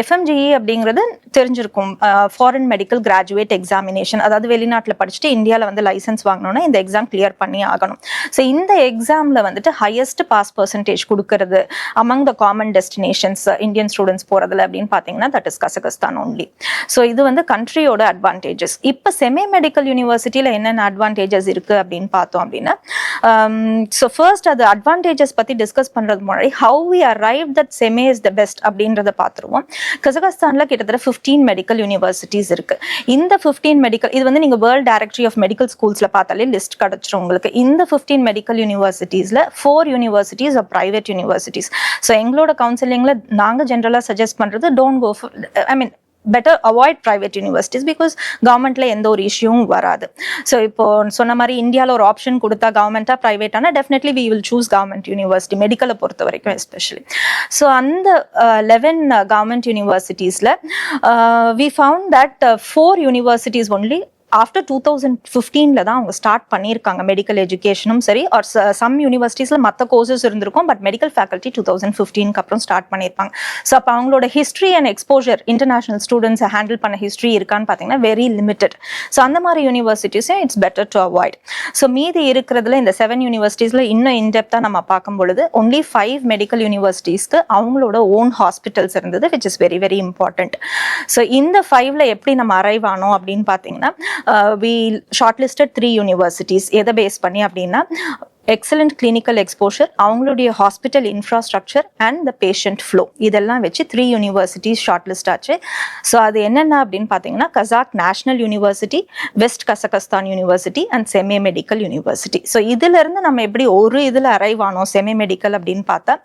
FMGE அப்படிங்கிறது தெரிஞ்சிருக்கும், ஃபாரின் மெடிக்கல் கிராஜுவேட் எக்ஸாமினேஷன். அதாவது வெளிநாட்டில் படிச்சுட்டு இந்தியாவில் வந்து லைசன்ஸ் வாங்கணும்னா இந்த எக்ஸாம் கிளியர் பண்ணி ஆகணும். ஸோ இந்த எக்ஸாமில் வந்துட்டு ஹையஸ்ட் பாஸ் பர்சன்டேஜ் கொடுக்கறது among the common destinations Indian students போகிறதுல அப்படின்னு பார்த்தீங்கன்னா that is Kazakhstan only. So இது வந்து கண்ட்ரியோட அட்வான்டேஜஸ். இப்போ செமி மெடிக்கல் யூனிவர்சிட்டியில் என்னென்ன அட்வான்டேஜஸ் இருக்குது அப்படின்னு பார்த்தோம் அப்படின்னா ஸோ ஃபர்ஸ்ட் அது அட்வான்டேஜஸ் பற்றி டிஸ்கஸ் பண்ணுறது முன்னாடி how we arrive that Semey is the best அப்படின்றத பார்த்துருவோம். கசகஸ்தானில் கிட்டத்தட்ட 15 மெடிக்கல் யூனிவர்சிட்டிஸ் இருக்குது. இந்த 15 மெடிக்கல் இது வந்து நீங்கள் வேர்ல்ட் டைரக்டரி ஆஃப் மெடிக்கல் ஸ்கூல்ஸில் பார்த்தாலே லிஸ்ட் கிடச்சிரும் உங்களுக்கு. இந்த 15 மெடிக்கல் யூனிவர்சிட்டிஸில் 4 universities are private universities. So எங்களோட கவுன்சிலிங்கில் நாங்கள் ஜென்ரலாக சஜஸ்ட் பண்ணுறது don't go for better avoid private universities because கவர்மெண்ட்ல எந்த ஒரு இஷ்யூவும் வராது. ஸோ இப்போ சொன்ன மாதிரி இந்தியாவில் ஒரு ஆப்ஷன் கொடுத்தா கவர்மெண்ட்டாக ப்ரைவேட்டானா definitely we will choose government university மெடிக்கலை பொறுத்த வரைக்கும் எஸ்பெஷலி. ஸோ அந்த 11 கவர்மெண்ட் யூனிவர்சிட்டிஸில் we found that 4 universities only after 2015 தான் அவங்க ஸ்டார்ட் பண்ணியிருக்காங்க மெடிக்கல் எஜுகேஷனும் சரி. ஆர் சம் யூனிவர்சிட்டிஸில் மற்ற கோர்சஸ் இருந்திருக்கும், பட் மெடிக்கல் ஃபேக்கல்ட்டி 2015 அப்புறம் ஸ்டார்ட் பண்ணியிருப்பாங்க. ஸோ அப்போ அவங்களோட ஹிஸ்ட்ரி அண்ட் எக்ஸ்போஜர் இன்டர்நேஷனல் ஸ்டூடெண்ட்ஸை ஹேண்டில் பண்ண ஹிஸ்ட்ரி இருக்கான்னு பார்த்தீங்கன்னா வெரி லிமிட்டட். ஸோ அந்த மாதிரி யூனிவர்சிட்டிஸே it's better to avoid. So மீதி இருக்கிறதுல இந்த 7 யூனிவர்சிட்டிஸில் இன்னும் இன்டெப்த்தாக நம்ம பார்க்கும் பொழுது ஒன்லி 5 மெடிக்கல் யூனிவர்சிட்டிஸ்க்கு அவங்களோட ஓன் ஹாஸ்பிட்டல்ஸ் இருந்தது, which is very very important. So இந்த 5ல் எப்படி நம்ம அரைவ் ஆனோம் அப்படின்னு பார்த்தீங்கன்னா we shortlisted 3 universities. எதை பேஸ் பண்ணி அப்படின்னா எக்ஸலண்ட் கிளினிக்கல் எக்ஸ்போஷர், அவங்களுடைய hospital infrastructure and the patient flow, இதெல்லாம் வச்சு 3 யூனிவர்சிட்டிஸ் ஷார்ட் லிஸ்ட் ஆச்சு. ஸோ அது என்னென்ன அப்படின்னு பார்த்தீங்கன்னா Kazakh national university, west Kazakhstan university and Semey medical university. So இதிலிருந்து நம்ம எப்படி ஒரு இதில் அரைவ் ஆனோம் செமி மெடிக்கல் அப்படின்னு பார்த்தா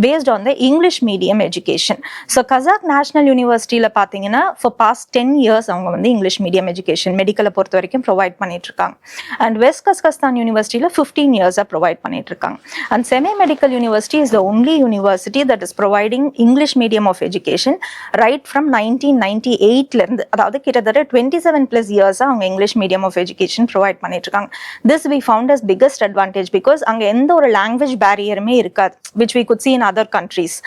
based on the English medium education. So Kazakh national யூனிவர்சிட்டியில் பார்த்தீங்கன்னா ஃபார் பாஸ்ட் 10 இயர்ஸ் அவங்க வந்து இங்கிலீஷ் மீடியம் எஜுகேஷன் மெடிக்கலை பொறுத்த வரைக்கும் ப்ரொவைட் பண்ணிட்டு இருக்காங்க. அண்ட் வெஸ்ட் கசகஸ்தான் யூனிவர்சிட்டியில் 15 இயர்ஸாக ப்ரொவைட் பண்ணிட்டு இருக்காங்க. And Semey medical university is the only university that is providing English medium of education right from 1998 இருந்து, அதாவது கிட்டத்தட்ட 27+ இயர்ஸாக அவங்க English medium of education provide பண்ணிட்டு இருக்காங்க. This we found as biggest advantage because அங்கே எந்த ஒரு லாங்குவேஜ் பேரியருமே இருக்காது, which we could see in other countries.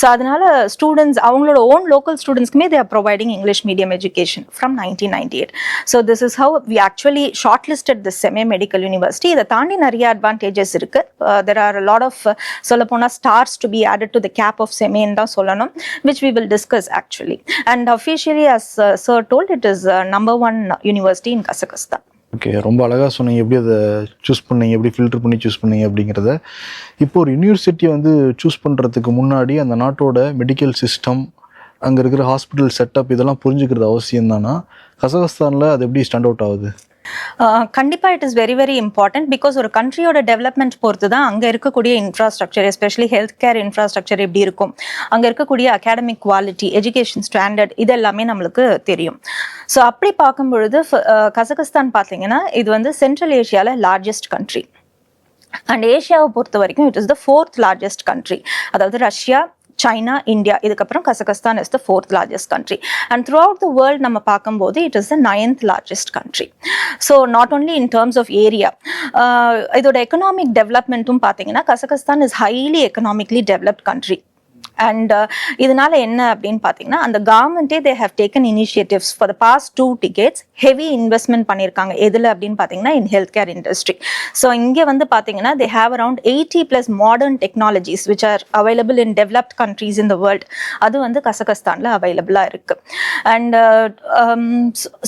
So அதனால ஸ்டூடெண்ட்ஸ் அவங்களோட ஓன் லோக்கல் ஸ்டூடெண்ட்ஸ்க்குமே they are providing English medium education from 1998. So this is how we actually shortlisted the Semey medical university. இதை தாண்டி நிறைய advantages இருக்கு. There are lot of சொல்லப்போனால் stars to be added to the cap of செமின்னு தான் சொல்லணும், which we will discuss actually. And officially as sir told it is number 1 university in Kazakhstan. Okay, ரொம்ப அழகாக சொன்னீங்க எப்படி அதை சூஸ் பண்ணீங்க, எப்படி ஃபில்டர் பண்ணி சூஸ் பண்ணீங்க அப்படிங்கிறத. இப்போ ஒரு யூனிவர்சிட்டியை வந்து சூஸ் பண்ணுறதுக்கு முன்னாடி அந்த நாட்டோட மெடிக்கல் சிஸ்டம், அங்கே இருக்கிற ஹாஸ்பிட்டல் செட்டப் இதெல்லாம் புரிஞ்சுக்கிறது அவசியம் தானா? கசகஸ்தானில் அது எப்படி ஸ்டாண்ட் அவுட் ஆகுது? கண்டிப்பாக it is very very important because ஒரு கண்ட்ரியோட டெவலப்மெண்ட் பொறுத்து தான் அங்கே இருக்கக்கூடிய infrastructure, especially health care infrastructure எப்படி இருக்கும், அங்கே இருக்கக்கூடிய அகாடமிக் குவாலிட்டி, எஜுகேஷன் ஸ்டாண்டர்ட், இது எல்லாமே நம்மளுக்கு தெரியும். ஸோ அப்படி பார்க்கும் பொழுது கசகஸ்தான் பார்த்தீங்கன்னா இது வந்து சென்ட்ரல் ஏஷியாவில் லார்ஜஸ்ட் கண்ட்ரி. அண்ட் ஏஷியாவை பொறுத்த வரைக்கும் it is the 4th largest country. அதாவது ரஷ்யா, சைனா, இந்தியா, இதுக்கப்புறம் Kazakhstan is the 4th largest country. And throughout the world நம்ம பார்க்கும்போது it is the 9th largest country. So not only in terms of area, இதோட economic டெவலப்மெண்ட்டும் பார்த்தீங்கன்னா Kazakhstan is highly economically developed country. And இதனால என்ன அப்படின்னு பார்த்தீங்கன்னா அந்த கவர்மெண்ட்டே they have taken initiatives for the past 2 decades heavy investment பண்ணியிருக்காங்க. எதில் அப்படின்னு பார்த்தீங்கன்னா in health care industry. So இங்கே வந்து பார்த்தீங்கன்னா they have around 80+ modern technologies which are available in developed countries in the world. அது வந்து கசகஸ்தானில் அவைலபிளாக இருக்குது. அண்ட்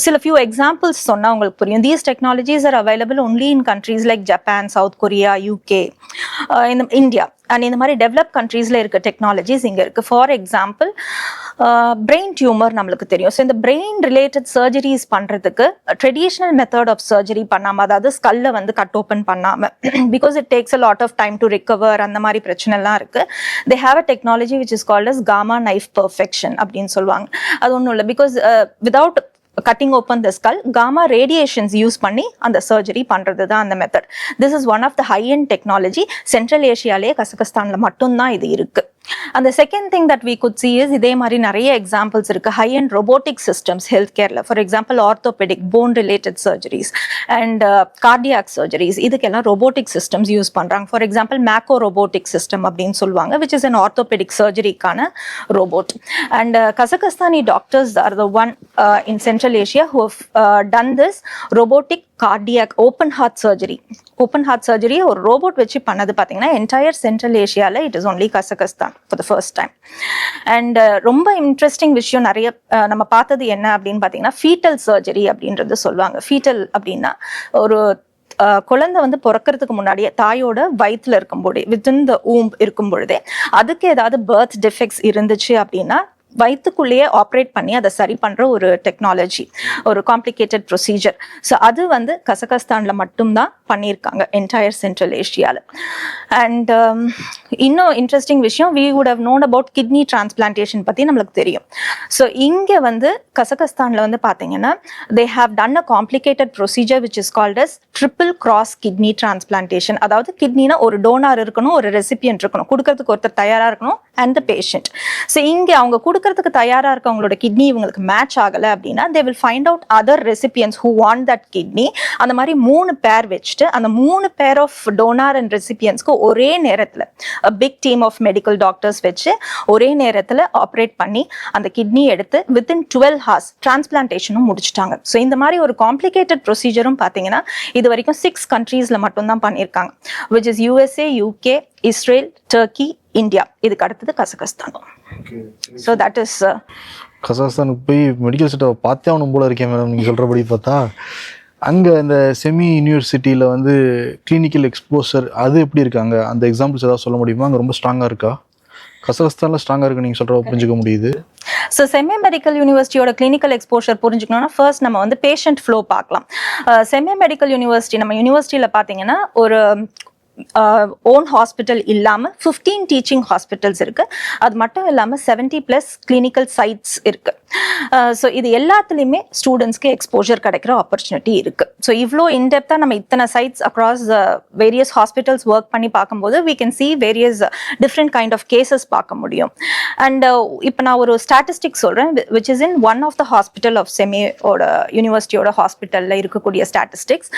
சில ஃபியூ எக்ஸாம்பிள்ஸ் சொன்னால் உங்களுக்கு புரியும். These technologies are available only in countries like Japan, south Korea, UK, இந்த இந்தியா. அண்ட் இந்த மாதிரி டெவலப் கண்ட்ரீஸில் இருக்க டெக்னாலஜிஸ் இங்கே இருக்குது. ஃபார் எக்ஸாம்பிள் பிரெயின் டியூமர் நம்மளுக்கு தெரியும். ஸோ இந்த பிரெயின் ரிலேட்டட் சர்ஜரிஸ் பண்ணுறதுக்கு ட்ரெடிஷ்னல் மெத்தட் ஆஃப் சர்ஜரி பண்ணாமல், அதாவது ஸ்கல்லை வந்து கட் ஓப்பன் பண்ணாமல், because it takes a lot of time to recover, அந்த மாதிரி பிரச்சனைலாம் இருக்குது. They have a technology which is called as gamma knife perfection அப்படின்னு சொல்லுவாங்க. அது ஒன்றும் இல்லை, because without cutting open the skull, gamma radiations use பண்ணி அந்த சர்ஜரி பண்றது தான் அந்த method. This is one of the high end technology. Central ஏஷியாலே கசகஸ்தான்ல மட்டும்தான் இது இருக்கு. And the second thing that we could see is இதே மாதிரி நிறைய எக்ஸாம்பிள்ஸ் இருக்கு. High and robotic systems health கேர்ல, for example orthopaedic, bone related surgeries and cardiac surgeries, இதுக்கெல்லாம் robotic systems யூஸ் பண்றாங்க. For example Mako robotic system அப்படின்னு சொல்லுவாங்க, which is an orthopaedic சர்ஜரிக்கான robot. And Kazakhstani doctors are the one in central Asia who have done this robotic cardiac open heart surgery. Open heart surgery ஒரு robot வச்சு பண்ணது பார்த்தீங்கன்னா entire central ஏஷியாவில் it is only Kazakhstan for the first time. And ரொம்ப interesting விஷயம் நிறைய நம்ம பார்த்தது என்ன அப்படின்னு பார்த்தீங்கன்னா ஃபீட்டல் சர்ஜரி அப்படின்றது சொல்லுவாங்க. ஃபீட்டல் அப்படின்னா ஒரு குழந்தை வந்து பிறக்கிறதுக்கு முன்னாடியே தாயோட வயிற்றுல இருக்கும்போதே, வித்தின் த ஊம் இருக்கும் பொழுதே அதுக்கு ஏதாவது பர்த் டிஃபெக்ட்ஸ் இருந்துச்சு அப்படின்னா வயிற்றுக்குள்ளேயே ஆப்ரேட் பண்ணி அதை சரி பண்ணுற ஒரு டெக்னாலஜி, ஒரு காம்ப்ளிகேட்டட் ப்ரொசீஜர். ஸோ அது வந்து கசகஸ்தானில் மட்டும்தான் பண்ணியிருக்காங்க என்டையர் சென்ட்ரல் ஏஷியாவில். அண்ட் இன்னும் இன்ட்ரெஸ்டிங் விஷயம், we would have known about kidney transplantation பற்றி நம்மளுக்கு தெரியும். ஸோ இங்கே வந்து கசகஸ்தானில் வந்து பார்த்தீங்கன்னா they have done a complicated procedure which is called as triple cross kidney transplantation. அதாவது கிட்னினா ஒரு டோனார் இருக்கணும், ஒரு ரெசிபியன்ட் இருக்கணும், கொடுக்கறதுக்கு ஒருத்தர் தயாராக இருக்கணும், அண்ட் த பேஷண்ட். ஸோ இங்கே அவங்க கொடுக்கறதுக்கு தயாராக இருக்கவங்களோட கிட்னி இவங்களுக்கு மேட்ச் ஆகலை அப்படின்னா they will find out other recipients who want that kidney. அந்த மாதிரி 3 பேர் வச்சுட்டு அந்த 3 பேர் ஆஃப் டோனார் அண்ட் ரெசிபியன்ஸ்க்கு ஒரே நேரத்தில் big team of medical doctors வச்சு ஒரே நேரத்தில் ஆப்ரேட் பண்ணி அந்த கிட்னி எடுத்து வித்தின் 12 hours டிரான்ஸ்பிளான்டேஷனும் முடிச்சிட்டாங்க. ஸோ இந்த மாதிரி ஒரு காம்ப்ளிகேட்டட் ப்ரொசீஜரும் பார்த்தீங்கன்னா இது வரைக்கும் 6 countries மட்டும்தான் பண்ணியிருக்காங்க, which is USA, UK, Israel, Turkey, India. இதுக்கு அடுத்தது கசகஸ்தான். ஸோ தட் இஸ் கசகஸ்தானுக்கு போய் மெடிக்கல் செட்டை பார்த்தே ஆகணும் போல இருக்கேன் மேடம் நீங்கள் சொல்கிறபடி பார்த்தா. அங்கே அந்த செமி யூனிவர்சிட்டியில் வந்து கிளினிக்கல் எக்ஸ்போசர் அது எப்படி இருக்காங்க? அந்த எக்ஸாம்பிள்ஸ் ஏதாவது சொல்ல முடியுமா? அங்கே ரொம்ப ஸ்ட்ராங்காக இருக்கா? கசகஸ்தானில் ஸ்ட்ராங்காக இருக்கு நீங்கள் சொல்கிற புரிஞ்சுக்க முடியுது. ஸோ செமி மெடிக்கல் யூனிவர்சிட்டியோட கிளினிக்கல் எக்ஸ்போஷர் புரிஞ்சுக்கணும்னா ஃபர்ஸ்ட் நம்ம வந்து பேஷண்ட் ஃப்ளோ பார்க்கலாம். செமி மெடிக்கல் யூனிவர்சிட்டி நம்ம யூனிவர்சிட்டியில் பார்த்தீங்கன்னா ஒரு ஓன் ஹாஸ்பிட்டல் இல்லாமல் 15 டீச்சிங் ஹாஸ்பிட்டல்ஸ் இருக்கு. அது மட்டும் இல்லாமல் 70+ கிளினிக்கல் சைட்ஸ் இருக்கு. ஸோ இது எல்லாத்துலேயுமே ஸ்டூடெண்ட்ஸ்க்கு எக்ஸ்போஜர் கிடைக்கிற ஆப்பர்ச்சுனிட்டி இருக்கு. ஸோ இவ்வளோ இன்டெப்த்தாக நம்ம இத்தனை sites across various hospitals work பண்ணி பார்க்கும்போது we can see various different kind of cases பார்க்க முடியும். அண்ட் இப்போ நான் ஒரு ஸ்டாட்டிஸ்டிக்ஸ் சொல்கிறேன் which is in one of the hospital of செமியோட யூனிவர்சிட்டியோட ஹாஸ்பிட்டலில் இருக்கக்கூடிய ஸ்டாட்டிஸ்டிக்ஸ்.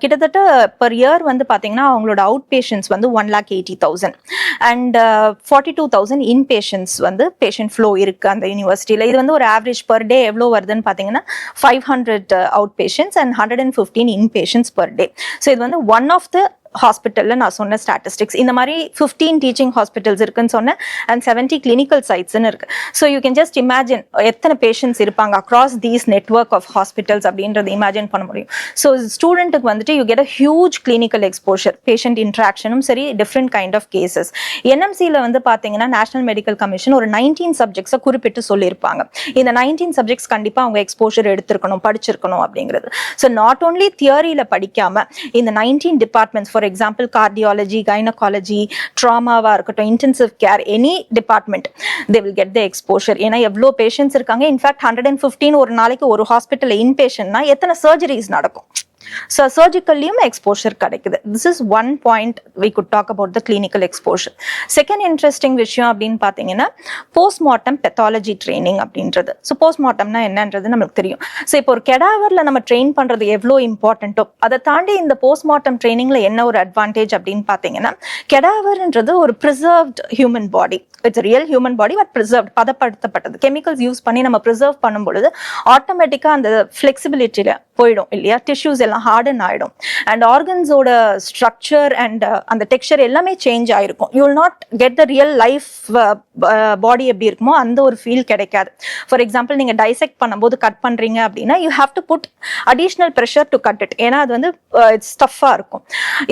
கிட்டத்தட்ட பர் இயர் வந்து பார்த்தீங்கன்னா அவங்களோட அவுட் பேஷண்ட்ஸ் வந்து 1,80,000 அண்ட் 42,000 இன் பேஷண்ட்ஸ் வந்து பேஷண்ட் ஃப்ளோ இருக்கு அந்த யூனிவர்சிட்டியில். இது வந்து ஒரு ஆவரேஜ் பர் டே எவ்வளோ வருதுன்னு பார்த்தீங்கன்னா 500 out patients and 115 in patients per day. So இது வந்து ஒன் ஆஃப் த ஹாஸ்பிட்டலில் நான் சொன்ன ஸ்டாட்டிஸ்டிக்ஸ். இந்த மாதிரி 15 டீச்சிங் ஹாஸ்பிட்டல்ஸ் இருக்குன்னு சொன்னேன் அண்ட் 70 கிளினிக்கல் சைட்ஸ்ன்னு இருக்கு. So you can just imagine எத்தனை பேஷண்ட்ஸ் இருப்பாங்க across these network of hospitals அப்படின்றத இமேஜின் பண்ண முடியும். ஸோ ஸ்டூடெண்ட்டுக்கு வந்துட்டு you get a huge clinical exposure, patient இன்ட்ராக்ஷனும் சரி, டிஃப்ரெண்ட் கைண்ட் ஆஃப் கேசஸ். என்எம்சியில் வந்து பார்த்தீங்கன்னா நேஷனல் மெடிக்கல் கமிஷன் ஒரு 19 சப்ஜெக்ட்ஸை குறிப்பிட்டு சொல்லியிருப்பாங்க. இந்த 19 சப்ஜெக்ட்ஸ் கண்டிப்பாக அவங்க எக்ஸ்போஷர் எடுத்திருக்கணும், படிச்சிருக்கணும் அப்படிங்கிறது. ஸோ நாட் ஓன்லி தியரியில் படிக்காம இந்த 19 departments, for example cardiology, gynaecology, ட்ராமாவா இருக்கட்டும், intensive care, any department they will get the exposure. ஏன்னா எவ்வளோ பேஷண்ட்ஸ் இருக்காங்க. இன்ஃபேக்ட் 115 ஒரு நாளைக்கு ஒரு ஹாஸ்பிட்டலில் இன் பேஷண்ட்னா எத்தனை சர்ஜரிஸ் நடக்கும். ஸோ சர்ஜிக்கல்லையும் எக்ஸ்போஷர் கிடைக்குது. This is one point we could talk about the clinical exposure. Second interesting விஷயம் அப்படின்னு பார்த்தீங்கன்னா போஸ்ட்மார்ட்டம் பெத்தாலஜி ட்ரைனிங் அப்படின்றது. ஸோ போஸ்ட்மார்ட்டம்னா என்னன்றது நம்மளுக்கு தெரியும். ஸோ இப்போ ஒரு கெடாவரில் நம்ம ட்ரெயின் பண்ணுறது எவ்வளோ இம்பார்ட்டண்ட்டோ அதை தாண்டி இந்த போஸ்ட்மார்ட்டம் ட்ரைனிங்கில் என்ன ஒரு அட்வான்டேஜ் அப்படின்னு பார்த்தீங்கன்னா கெடாவர்ன்றது ஒரு preserved human body. It's real human body but preserved, பதப்படுத்தப்பட்டது. கெமிக்கல்ஸ் யூஸ் பண்ணி நம்ம ப்ரிசர்வ் பண்ணும் பொழுது ஆட்டோமேட்டிக்காக அந்த ஃப்ளெக்சிபிலிட்டியில் போயிடும் இல்லையா, டிஷ்யூஸ் எல்லாம் ஹார்டன் ஆகிடும் அண்ட் ஆர்கன்ஸோட ஸ்ட்ரக்சர் அண்ட் அந்த டெக்ஸ்சர் எல்லாமே சேஞ்ச் ஆகிருக்கும். You will not get the real life body எப்படி இருக்குமோ அந்த ஒரு ஃபீல் கிடைக்காது. ஃபார் எக்ஸாம்பிள் நீங்கள் டைசெக்ட் பண்ணும்போது கட் பண்ணுறீங்க அப்படின்னா you have to put additional pressure to cut it. ஏன்னா அது வந்து இட்ஸ் டஃப்பாக இருக்கும்.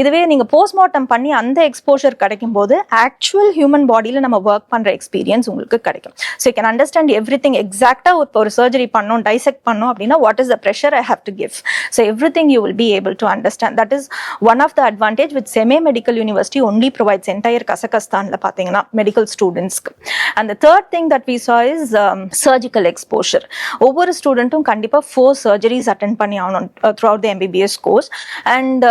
இதுவே நீங்கள் போஸ்ட்மார்ட்டம் பண்ணி அந்த எக்ஸ்போஷர் கிடைக்கும் போது ஆக்சுவல் ஹியூமன் பாடியில் நம்ம ஒர்க் பண்ணுற எக்ஸ்பீரியன்ஸ் உங்களுக்கு கிடைக்கும். So you can understand every thing. எக்ஸாக்டாக இப்போ ஒரு சர்ஜரி பண்ணோம், டைசெக்ட் பண்ணோம் அப்படின்னா what is the pressure I have to give. So everything you will be able to understand. That is one of the advantage which Seme Medical University only provides entire Kazakhstan la pathina medical students. And the third thing that we saw is surgical exposure. ஒவ்வொரு ஸ்டூடெண்ட்டும் கண்டிப்பா 4 surgeries attend பண்ணி ஆகணும் throughout the MBBS course. And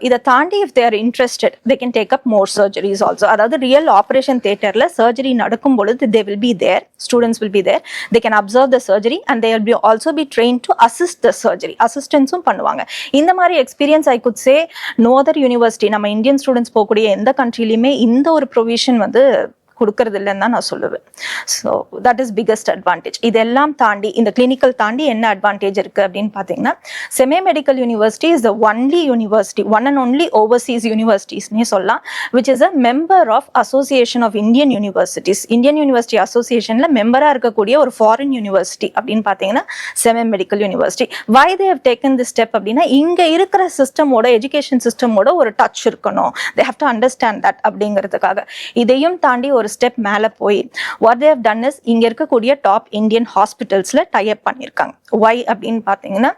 இதை தாண்டி if they are interested they can take up more surgeries also. அதாவது real operation தியேட்டர்ல surgery நடக்கும் பொழுது they will be there, students will be there, they can observe the surgery and they will be also be trained to assist the surgery. அசிஸ்டன்ஸும் பண்ணுவாங்க. இந்த மாதிரி experience I could say no other university, நம்ம Indian students போகக்கூடிய எந்த கண்ட்ரிலையுமே இந்த ஒரு provision வந்து கொடுக்கறது இல்லைன்னு தான் நான் சொல்லுவேன். So that is biggest advantage. இதெல்லாம் தாண்டி இந்த கிளினிக்கல் தாண்டி என்ன அட்வான்டேஜ் இருக்குது அப்படின்னு பார்த்தீங்கன்னா Semey medical university is the only university, one and only overseas யூனிவர்சிட்டிஸ்னே சொல்லலாம், which is a member of association of Indian universities. Indian university அசோசியேஷனில் மெம்பராக இருக்கக்கூடிய ஒரு ஃபாரின் யூனிவர்சிட்டி அப்படின்னு பார்த்தீங்கன்னா Semey medical university. Why they have taken the step அப்படின்னா இங்கே இருக்கிற சிஸ்டமோட, எஜுகேஷன் சிஸ்டமோட ஒரு டச் இருக்கணும், they have to understand that அப்படிங்கிறதுக்காக. இதையும் தாண்டி ஒரு ஸ்டெப் மேல போய் what they have done is இங்க இருக்கக்கூடிய டாப் இந்தியன் ஹாஸ்பிட்டல்ஸ்ல டை அப் பண்ணிருக்காங்க. why அப்படின்னு பாத்தீங்கன்னா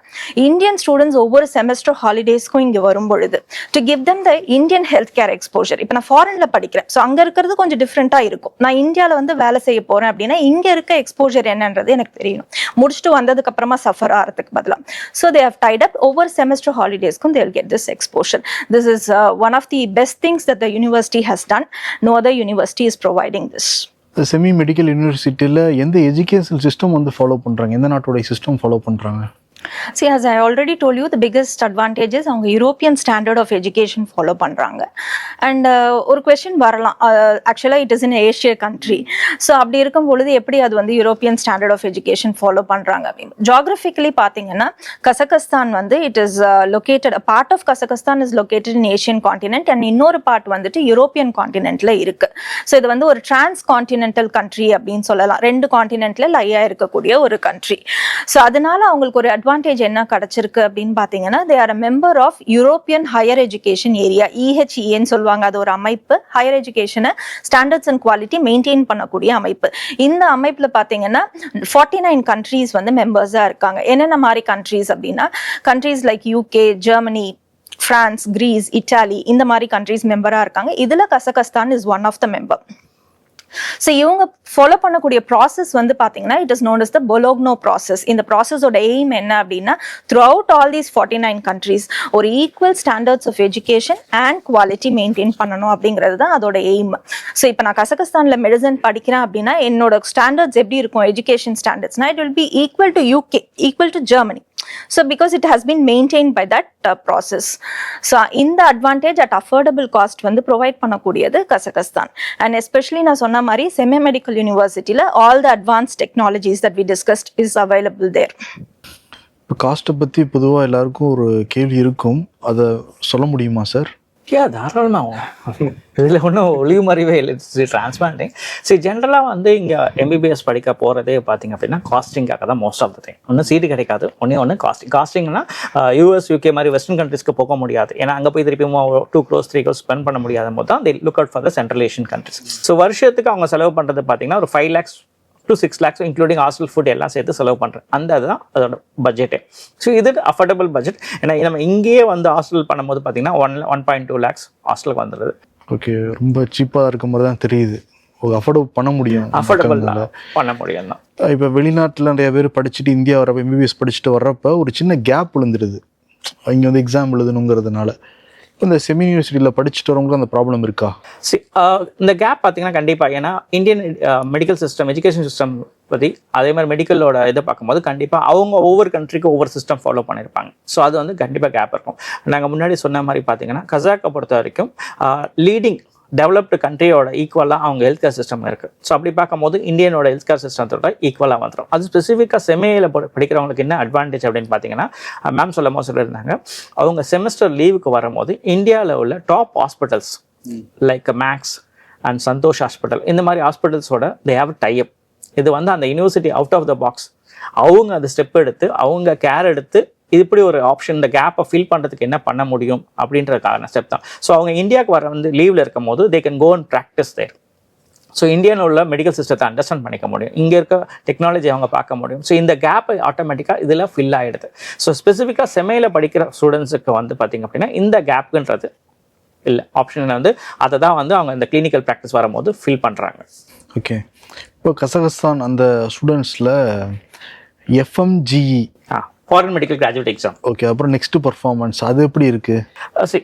இந்தியன் ஸ்டூடெண்ட்ஸ் ஒவ்வொரு செமஸ்டர் ஹாலிடேஸ்க்கும் இங்க வரும் பொழுது to give them the Indian healthcare exposure. இப்போ நான் ஃபாரின்ல படிக்கிறேன், ஸோ அங்க இருக்கிறது கொஞ்சம் டிஃப்ரெண்டா இருக்கும். நான் இந்தியாவில் வந்து வேலை செய்ய போறேன் அப்படின்னா இங்க இருக்க எக்ஸ்போஜர் என்னன்றது எனக்கு தெரியணும். முடிச்சுட்டு வந்ததுக்கு அப்புறமா சஃபர் ஆகிறதுக்கு பதிலாக ஸோ தே ஹவ் டைட் அப் ஒவ்வொரு semester ஹாலிடேஸ்க்கும் they will get this exposure. This is one of the best things that the university has done. No other university is providing this. Semi medical யூனிவர்சிட்டியில் எந்த education system வந்து follow பண்ணுறாங்க, எந்த நாட்டோடைய system follow பண்ணுறாங்க? See, as I already told you, the biggest advantage is அவங்க European standard of education follow பண்ணுறாங்க. And ஒரு question வரலாம், ஆக்சுவலாக it is in Asia country, so அப்படி இருக்கும் பொழுது எப்படி அது வந்து European standard of education follow பண்ணுறாங்க அப்படின்னு. ஜாகிரபிக்கலி பார்த்தீங்கன்னா கசகஸ்தான் வந்து it is located, part of Kazakhstan is located in Asian continent and இன்னொரு பார்ட் வந்துட்டு யூரோப்பியன் காண்டினென்ட்ல இருக்கு. ஸோ இது வந்து ஒரு டிரான்ஸ் காண்டினென்டல் கண்ட்ரி அப்படின்னு சொல்லலாம், 2 காண்டினென்ட்ல லையா இருக்கக்கூடிய ஒரு கண்ட்ரி. ஸோ அதனால அவங்களுக்கு ஒரு அட்வான்டேஜ் என்ன கிடைச்சிருக்கு அப்படின்னு பார்த்தீங்கன்னா they are a member of European higher education area, EHEன்னு சொல்லுவாங்க. அது ஒரு அமைப்பு, ஹையர் எஜுகேஷனை ஸ்டாண்டர்ட்ஸ் அண்ட் குவாலிட்டி மெயின்டைன் பண்ணக்கூடிய அமைப்பு. இந்த அமைப்பில் பார்த்தீங்கன்னா 49 கண்ட்ரீஸ் வந்து மெம்பர்ஸாக இருக்காங்க. என்னென்ன மாதிரி கண்ட்ரீஸ் அப்படின்னா countries like UK, Germany, France, Greece, Italy, இந்த மாதிரி கண்ட்ரீஸ் மெம்பராக இருக்காங்க. இதில் Kazakhstan is one of the member. So இவங்க ஃபாலோ பண்ணக்கூடிய ப்ராசஸ் வந்து பார்த்தீங்கன்னா it is known as the Bologna process. இந்த ப்ராசஸோட எய்ம் என்ன அப்படின்னா throughout all these 49 countries ஒரு equal standards of education and quality maintain பண்ணணும் அப்படிங்கிறது தான் அதோட எய்ம். ஸோ இப்போ நான் கசகஸ்தானில் மெடிசன் படிக்கிறேன் அப்படின்னா என்னோட ஸ்டாண்டர்ட்ஸ் எப்படி இருக்கும், எஜுகேஷன் ஸ்டாண்டர்ட்ஸ்னா it will be equal to UK, equal to Germany. So because it has been maintained by that process. So in the advantage at affordable cost வந்து provide பண்ணக்கூடியது கசகஸ்தான். And especially நான் சொன்ன மாதிரி semi medical யூனிவர்சிட்டியில் all the advanced technologies that we discussed is available there. இப்போ காஸ்ட்டை பற்றி பொதுவாக எல்லாருக்கும் ஒரு கேள்வி இருக்கும், அதை சொல்ல முடியுமா சார்? தாராளமாக. இதில் ஒன்றும் ஒளிவு மறைவே இல்லை, டிரான்ஸ்பிளான்டிங். சரி, ஜென்ரலாக வந்து இங்கே MBBS படிக்க போகிறதே பார்த்தீங்க அப்படின்னா காஸ்டிங்காக தான் மோஸ்ட் ஆஃப் த திங். ஒன்றும் சீட்டு கிடைக்காது, ஒன்று காஸ்டிங்னா US, UK மாதிரி வெஸ்டர்ன் கண்ட்ரிஸ்க்கு போக முடியாது. ஏன்னா அங்கே போய் திருப்பி 2 crores 3 crores ஸ்பெண்ட் பண்ண முடியாத போது தான் they look out for the Central Asian countries. So வருஷத்துக்கு அவங்க செலவு பண்ணுறது பார்த்தீங்கன்னா ஒரு 5 lakhs to 6 lakhs including hostel food எல்லாம் சேர்த்து செலவு பண்ணுறேன். அதுதான் அதோட பட்ஜெட்டே. ஸோ இது அஃபோர்டபுள் பட்ஜெட். ஏன்னா நம்ம இங்கேயே வந்து ஹாஸ்டல் பண்ணும்போது பார்த்தீங்கன்னா 1.2 lakhs ஹாஸ்டலுக்கு வந்துடுது. ஓகே, ரொம்ப சீப்பாக இருக்க மாதிரி தான் தெரியுது. அஃபோர்டபுள் பண்ண முடியும், அஃபோர்டபுள் பண்ண முடியும் தான். இப்போ வெளிநாட்டில் நிறைய பேர் படிச்சுட்டு இந்தியா வரப்போ MBBS படிச்சுட்டு வர்றப்ப ஒரு சின்ன கேப் விழுந்துடுது, இங்கே வந்து எக்ஸாம் எழுதணுங்கிறதுனால. இந்த செமி யூனிவர்சிட்டியில் படிச்சுட்டு வரவங்களுக்கு அந்த ப்ராப்ளம் இருக்கா? இந்த கேப் பார்த்தீங்கன்னா கண்டிப்பாக, ஏன்னா Indian medical system, education system பற்றி அதே மாதிரி மெடிக்கலோட இதை பார்க்கும்போது கண்டிப்பாக அவங்க ஒவ்வொரு கண்ட்ரிக்கும் ஒவ்வொரு சிஸ்டம் ஃபாலோ பண்ணியிருப்பாங்க. ஸோ அது வந்து கண்டிப்பாக கேப் இருக்கும். நாங்கள் முன்னாடி சொன்ன மாதிரி பார்த்தீங்கன்னா கசாக்கை பொறுத்த வரைக்கும் லீடிங் டெவலப்டு கண்ட்ரியோட ஈக்குவலாக அவங்க ஹெல்த் கேர் சிஸ்டம் இருக்குது. ஸோ அப்படி பார்க்கும்போது இந்தியனோட ஹெல்த் கேர் சிஸ்டத்தோட ஈக்குவலாக வந்துடும். அது ஸ்பெசிஃபிக்காக செமையில் படிக்கிறவங்களுக்கு என்ன அட்வான்டேஜ் அப்படின்னு பார்த்தீங்கன்னா மேம் சொல்லியிருந்தாங்க, அவங்க செமஸ்டர் லீவுக்கு வரும்போது இந்தியாவில் உள்ள top hospitals like Max and Santosh hospital, இந்த மாதிரி ஹாஸ்பிட்டல்ஸோட தே ஹேவ் டைப். இது வந்து அந்த university out of the box அவங்க அந்த ஸ்டெப் எடுத்து அவங்க கேர் எடுத்து இது இப்படி ஒரு ஆப்ஷன், இந்த கேப்பை ஃபில் பண்ணுறதுக்கு என்ன பண்ண முடியும் அப்படின்றதுக்கான ஸ்டெப் தான். ஸோ அவங்க இந்தியாவுக்கு வர வந்து லீவில் இருக்கும் போது they can go and practice there. So இந்தியாவில் உள்ள மெடிக்கல் சிஸ்டத்தை அண்டர்ஸ்டாண்ட் பண்ணிக்க முடியும், இங்கே இருக்க டெக்னாலஜி அவங்க பார்க்க முடியும். ஸோ இந்த கேப்பை ஆட்டோமேட்டிக்காக இதில் ஃபில் ஆகிடுது. ஸோ ஸ்பெசிஃபிக்காக செமையில் படிக்கிற ஸ்டூடெண்ட்ஸுக்கு வந்து பார்த்திங்க அப்படின்னா இந்த கேப்புன்றது இல்லை, ஆப்ஷனில் வந்து அதை தான் வந்து அவங்க இந்த கிளினிக்கல் ப்ராக்டிஸ் வரும்போது ஃபில் பண்ணுறாங்க. ஓகே, இப்போ கசகஸ்தான் அந்த ஸ்டூடெண்ட்ஸில் FMGE foreign medical graduate exam. Okay, அப்புறம் நெக்ஸ்ட் பர்ஃபார்மன்ஸ் அது எப்படி இருக்குது? சரி,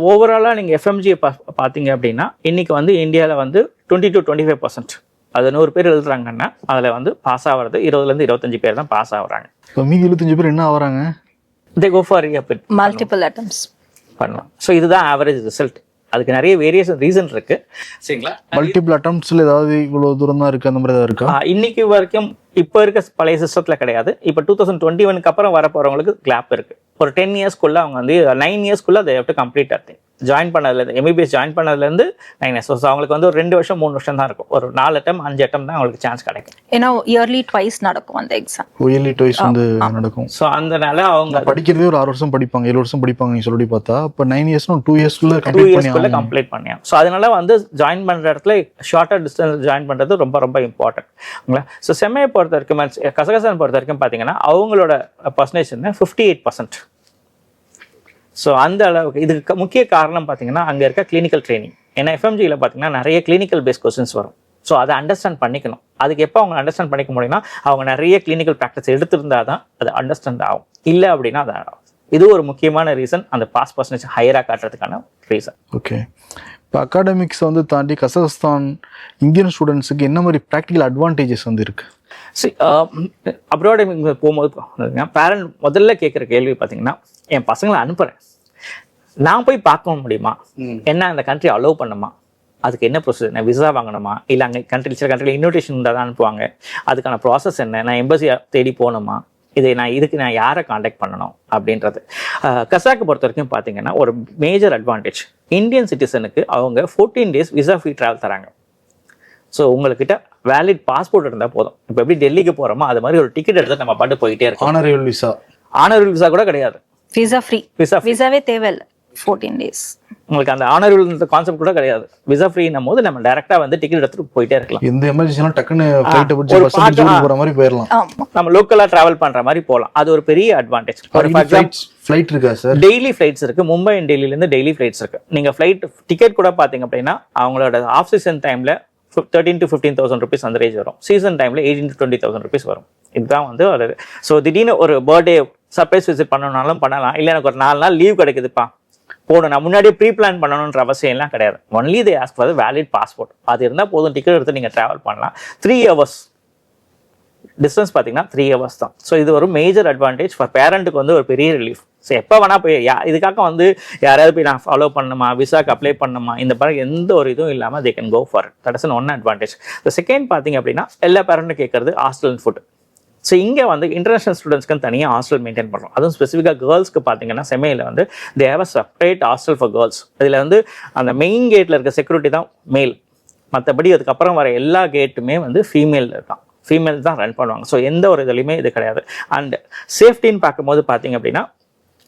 ஓவராலாக நீங்கள் FMGE பார்த்தீங்க அப்படின்னா இன்றைக்கி வந்து இந்தியாவில் வந்து 20 to 25%, அது 100 பேர் எழுதுறாங்கன்னா அதில் வந்து பாஸ் ஆகிறது 20 to 25 பேர் தான் பாஸ் ஆகுறாங்க. இப்போ மீதி 25 பேர் என்ன ஆகுறாங்க? தே கோ ஃபார் மல்டிபிள் அட்டம்ஸ் பண்ணலாம். ஸோ இதுதான் ஆவரேஜ் ரிசல்ட். அதுக்கு நிறைய வேரியேஷன் ரீசன் இருக்கு, சரிங்களா? மல்டிபிள் அட்டம்ப்ட்ஸ்ல ஏதாவது இவ்வளவு தூரம் தான் இருக்கு அந்த மாதிரி தான் இருக்கா? இன்னைக்கு வரைக்கும் இப்போ இருக்க பழைய சிஸ்டத்தில் கிடையாது. இப்போ 2021 அப்புறம் வர போகிறவங்களுக்கு கிளாப் இருக்குது. ஒரு 10 yearsக்குள்ளே அவங்க வந்து 9 yearsக்குள்ளே அதை எப்படி கம்ப்ளீட் ஆகுது. ஜாயின் பண்ணதுலேருந்து MBBS ஜாயின் பண்ணதுலேருந்து 9 years. ஸோ அவங்களுக்கு வந்து ஒரு 2 வருஷம் 3 வருஷம் தான் இருக்கும். ஒரு 4 attempt 5 attempt தான் அவங்களுக்கு சான்ஸ் கிடைக்கும். ஏன்னா இயர்லி ட்வைஸ் நடக்கும் அந்த எக்ஸாம். இயர்லி ட்வைஸ் வந்து நடக்கும். ஸோ அதனால அவங்க படிக்கிறதே ஒரு 6 வருஷம் படிப்பாங்க, 7 வருஷம் படிப்பாங்க. நீ சொல்லி பார்த்தா இப்போ 9 years 2 yearsக்குள்ளே கம்ப்ளீட் பண்ணியாங்க. ஸோ அதனால வந்து ஜாயின் பண்ணுற இடத்துல ஷார்ட்டர் டிஸ்டன்ஸ் ஜாயின் பண்ணுறது ரொம்ப ரொம்ப இம்பார்ட்டன்ட். ஸோ செம்மையை பொறுத்த வரைக்கும், கசகஸ்தான் பொறுத்த வரைக்கும் பார்த்தீங்கன்னா அவங்களோட பர்சன்டேஜ் 58%. ஸோ அந்த அளவுக்கு இதுக்கு முக்கிய காரணம் பார்த்தீங்கன்னா அங்கே இருக்க கிளினிக்கல் ட்ரைனிங். ஏன்னா FMGயில் பார்த்தீங்கன்னா நிறைய கிளினிக்கல் பேஸ் கொஸ்டின்ஸ் வரும். ஸோ அதை அண்டர்ஸ்டாண்ட் பண்ணிக்கணும். அதுக்கு எப்போ அவங்க அண்டர்ஸ்டாண்ட் பண்ணிக்க முடியும்னா அவங்க நிறைய கிளினிக்கல் ப்ராக்டிஸ் எடுத்திருந்தா தான் அது அண்டர்ஸ்டாண்ட் ஆகும். இல்லை அப்படின்னா அது ஆகும். இது ஒரு முக்கியமான ரீசன், அந்த பாஸ் பர்சன்டேஜ் ஹையராக காட்டுறதுக்கான ரீசன். ஓகே, இப்போ அகாடமிக்ஸ் வந்து தாண்டி கசகஸ்தான் இந்தியன் ஸ்டூடெண்ட்ஸுக்கு என்ன மாதிரி ப்ராக்டிக்கல் அட்வான்டேஜஸ் வந்து இருக்குது? சரி, அப்ராட் போகும்போது பேரண்ட் முதல்ல கேட்குற கேள்வி பார்த்தீங்கன்னா, என் பசங்களை அனுப்புகிறேன், நான் போய் பார்க்க முடியுமா, என்ன அந்த கண்ட்ரி அலோவ் பண்ணுமா, அதுக்கு என்ன ப்ரொசீஜர், நான் விசா வாங்கணுமா, இல்லை அங்கே சில கண்ட்ரியில் இன்விடேஷன் இருந்தால் தான் அனுப்புவாங்க, அதுக்கான ப்ராசஸ் என்ன, நான் எம்பசி தேடி போகணுமா, இதுக்கு நான் யாரை காண்டாக்ட் பண்ணணும் அப்படின்றது. கசாக்கை பொறுத்த வரைக்கும் பார்த்தீங்கன்னா ஒரு மேஜர் அட்வான்டேஜ், இந்தியன் சிட்டிசனுக்கு அவங்க 14 days விசா ஃப்ரீ ட்ராவல் தராங்க. ஸோ உங்கள்கிட்ட வேலிட் பாஸ்போர்ட் இருந்தால் போதும். இப்போ எப்படி டெல்லிக்கு போகிறோமோ அது மாதிரி ஒரு டிக்கெட் எடுத்து நம்ம பாட்டு போயிட்டே இருக்கோம். ஆனரபிள் விசா ஆனரபிள் விசா கூட கிடையாது, விசா ஃப்ரீ, விசா விசாவே தேவையில்லை 14 days. உங்களுக்கு அந்த ஆனரபிள் கான்செப்ட் கூட கிடையாது. விசா ஃப்ரீன்னும் போது நம்ம டைரக்டா வந்து டிக்கெட் எடுத்துட்டு போயிட்டே இருக்கலாம். எந்த எமர்ஜென்சினா டக்குன்னு ஃளைட் பிடிச்சி பஸ் பிடிச்சி போற மாதிரி போயிடலாம். ஆமா, நம்ம லோக்கலா டிராவல் பண்ற மாதிரி போகலாம். அது ஒரு பெரிய அட்வான்டேஜ். ஃளைட் இருக்கா சார்? டெய்லி ஃபிளைட்ஸ் இருக்கு. மும்பை அண்ட் டெல்லியில இருந்து டெய்லி ஃபிளைட்ஸ் இருக்கு. நீங்க ஃபிளைட் டிக்கெட் கூட பாத்தீங்க அப்படின்னா அவங்களோட ஆஃப் சீசன் டைம்ல 13,000 to 15,000 rupees அந்த ரேஞ்ச் வரும். சீசன் டைம்ல 18,000 to 20,000 rupees வரும். இதுதான் வந்து ஒரு ஸோ திடீர்னு ஒரு பர்த்டே சர்ப்ரைஸ் விசிட் பண்ணணும்னாலும் பண்ணலாம். இல்லை எனக்கு ஒரு 4 நாள் லீவ் கிடைக்குதுப்பா போகணும், நான் முன்னாடியே ப்ரீ பிளான் பண்ணணுன்ற அவசியம் எல்லாம் கிடையாது. Only they ask for valid passport. அது இருந்தால் போதும், டிக்கெட் எடுத்து நீங்கள் ட்ராவல் பண்ணலாம். 3 hours டிஸ்டன்ஸ் பார்த்தீங்கன்னா 3 hours தான். ஸோ இது ஒரு மேஜர் அட்வான்டேஜ் ஃபார் பேரண்ட்டுக்கு வந்து ஒரு பெரிய ரிலீஃப். ஸோ எப்போ வேணா போய் இதுக்காக வந்து யாராவது போய் நான் ஃபாலோ பண்ணணுமா, விசாக்கு அப்ளை பண்ணணுமா, இந்த பிறகு எந்த ஒரு இதுவும் இல்லாமல் they can go for it. That is one advantage. The second பார்த்தீங்க அப்படின்னா எல்லா பேரண்ட்டும் கேட்கறது ஹாஸ்டல் அண்ட் ஃபுட். ஸோ இங்கே வந்து இன்டர்நேஷனல் ஸ்டூடெண்ட்ஸ்க்கு தனியாக ஹாஸ்டல் மெயின்டைன் பண்ணுறோம். அதுவும் ஸ்பெசிஃபிக்காக கேர்ள்ஸ்க்கு பார்த்தீங்கன்னா செமையில் வந்து தே have a separate hostel for girls. இதில் வந்து அந்த மெயின் கேட்டில் இருக்க செக்யூரிட்டி தான் மேல், மற்றபடி அதுக்கப்புறம் வர எல்லா கேட்டுமே வந்து ஃபீமேல் இருக்கான், ஃபீமேல் தான் ரன் பண்ணுவாங்க. ஸோ எந்த ஒரு இதுலையுமே இது கிடையாது. அண்ட் சேஃப்டின்னு பார்க்கும்போது பார்த்தீங்க அப்படின்னா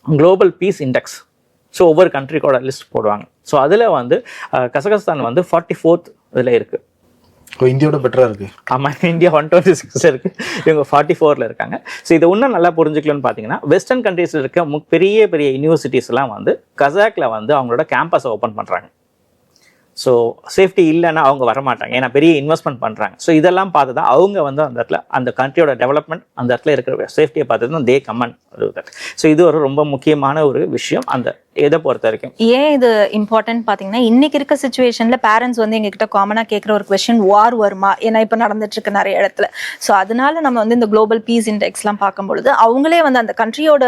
குளோபல் பீஸ் இண்டெக்ஸ், ஸோ ஒவ்வொரு கண்ட்ரிக்கோட லிஸ்ட் போடுவாங்க. ஸோ அதில் வந்து கசகஸ்தான் வந்து 44th இதில் இருக்குது. இந்தியாவோட பெட்டரா இருக்கு. ஆமாம், இந்தியா 126 இருக்கு, இவங்க 44ல இருக்காங்க. ஸோ இதை இன்னும் நல்லா புரிஞ்சுக்கலாம்னு பார்த்தீங்கன்னா வெஸ்டர்ன் கண்ட்ரீஸில் இருக்க பெரிய பெரிய யூனிவர்சிட்டிஸ் எல்லாம் வந்து கசாக்ல வந்து அவங்களோட கேம்பஸை ஓப்பன் பண்ணுறாங்க. ஸோ சேஃப்டி இல்லைன்னா அவங்க வரமாட்டாங்க, ஏன்னா பெரிய இன்வெஸ்ட்மெண்ட் பண்ணுறாங்க. ஸோ இதெல்லாம் பார்த்து தான் அவங்க வந்து அந்த இடத்துல அந்த கண்ட்ரியோட டெவலப்மெண்ட், அந்த இடத்துல இருக்கிற சேஃப்டியை பார்த்து தான் தே கமெண்ட். ஸோ இது ஒரு ரொம்ப முக்கியமான ஒரு விஷயம் அந்த இதை பொறுத்த வரைக்கும். ஏன் இது இம்பார்ட்டன்ட் பார்த்தீங்கன்னா இன்னைக்கு இருக்க சுச்சுவேஷன்ல பேரண்ட்ஸ் வந்து எங்ககிட்ட காமனாக கேட்குற ஒரு கொஸ்டின் வார் வருமா, ஏன்னா இப்போ நடந்துட்டு இருக்கு நிறைய இடத்துல. ஸோ அதனால நம்ம வந்து இந்த குளோபல் பீஸ் இண்டெக்ஸ்லாம் பார்க்கும்பொழுது அவங்களே வந்து அந்த கண்ட்ரியோட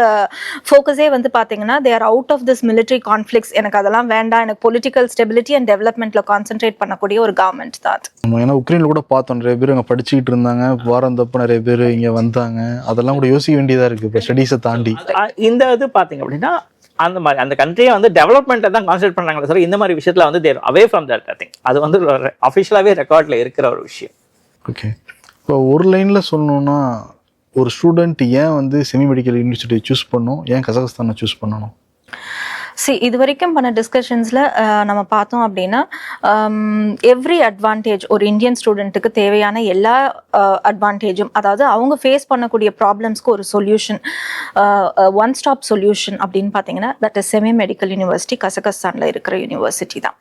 ஃபோக்கஸே வந்து பார்த்தீங்கன்னா they are out of this military conflicts. எனக்கு அதெல்லாம் வேண்டாம், எனக்கு பொலிட்டிக்கல் ஸ்டெபிலிட்டி அண்ட் டெவலப்மெண்ட்ல கான்சென்ட்ரேட் பண்ணக்கூடிய ஒரு கவர்மெண்ட் தான். ஏன்னா உக்ரைன்ல கூட பார்த்தோம் நிறைய பேர் அங்கே படிச்சுக்கிட்டு இருந்தாங்க, வாரம் தப்பு நிறைய பேர் இங்கே வந்தாங்க. அதெல்லாம் கூட யோசிக்க வேண்டியதாக இருக்கு இப்போ ஸ்டடீஸை தாண்டி. இந்த இது பார்த்தீங்க அப்படின்னா அந்த மாதிரி அந்த கண்ட்ரியை வந்து டெவலப்மெண்ட்டை தான் கான்சென்ட்ரேட் பண்ணாங்களே சார். இந்த மாதிரி விஷயத்தில் வந்து தேர் அவே ஃப்ரம் தட் திங். அது வந்து அஃபிஷியலாகவே ரெக்கார்டில் இருக்கிற ஒரு விஷயம். ஓகே, இப்போ ஒரு லைனில் சொல்லணும்னா ஒரு ஸ்டூடெண்ட் ஏன் வந்து செமி மெடிக்கல் யூனிவர்சிட்டி சூஸ் பண்ணணும், ஏன் கசகஸ்தானை சூஸ் பண்ணணும்? இது வரைக்கும் பண்ண டிஸ்கஷன்ஸில் நம்ம பார்த்தோம் அப்படின்னா எவ்ரி அட்வான்டேஜ் ஒரு இந்தியன் ஸ்டூடெண்ட்டுக்கு தேவையான எல்லா அட்வான்டேஜும், அதாவது அவங்க ஃபேஸ் பண்ணக்கூடிய ப்ராப்ளம்ஸ்க்கு ஒரு சொல்யூஷன், ஒன் ஸ்டாப் சொல்யூஷன் அப்படின்னு பார்த்தீங்கன்னா that is semi medical university கசகஸ்தானில் இருக்கிற யூனிவர்சிட்டி தான்.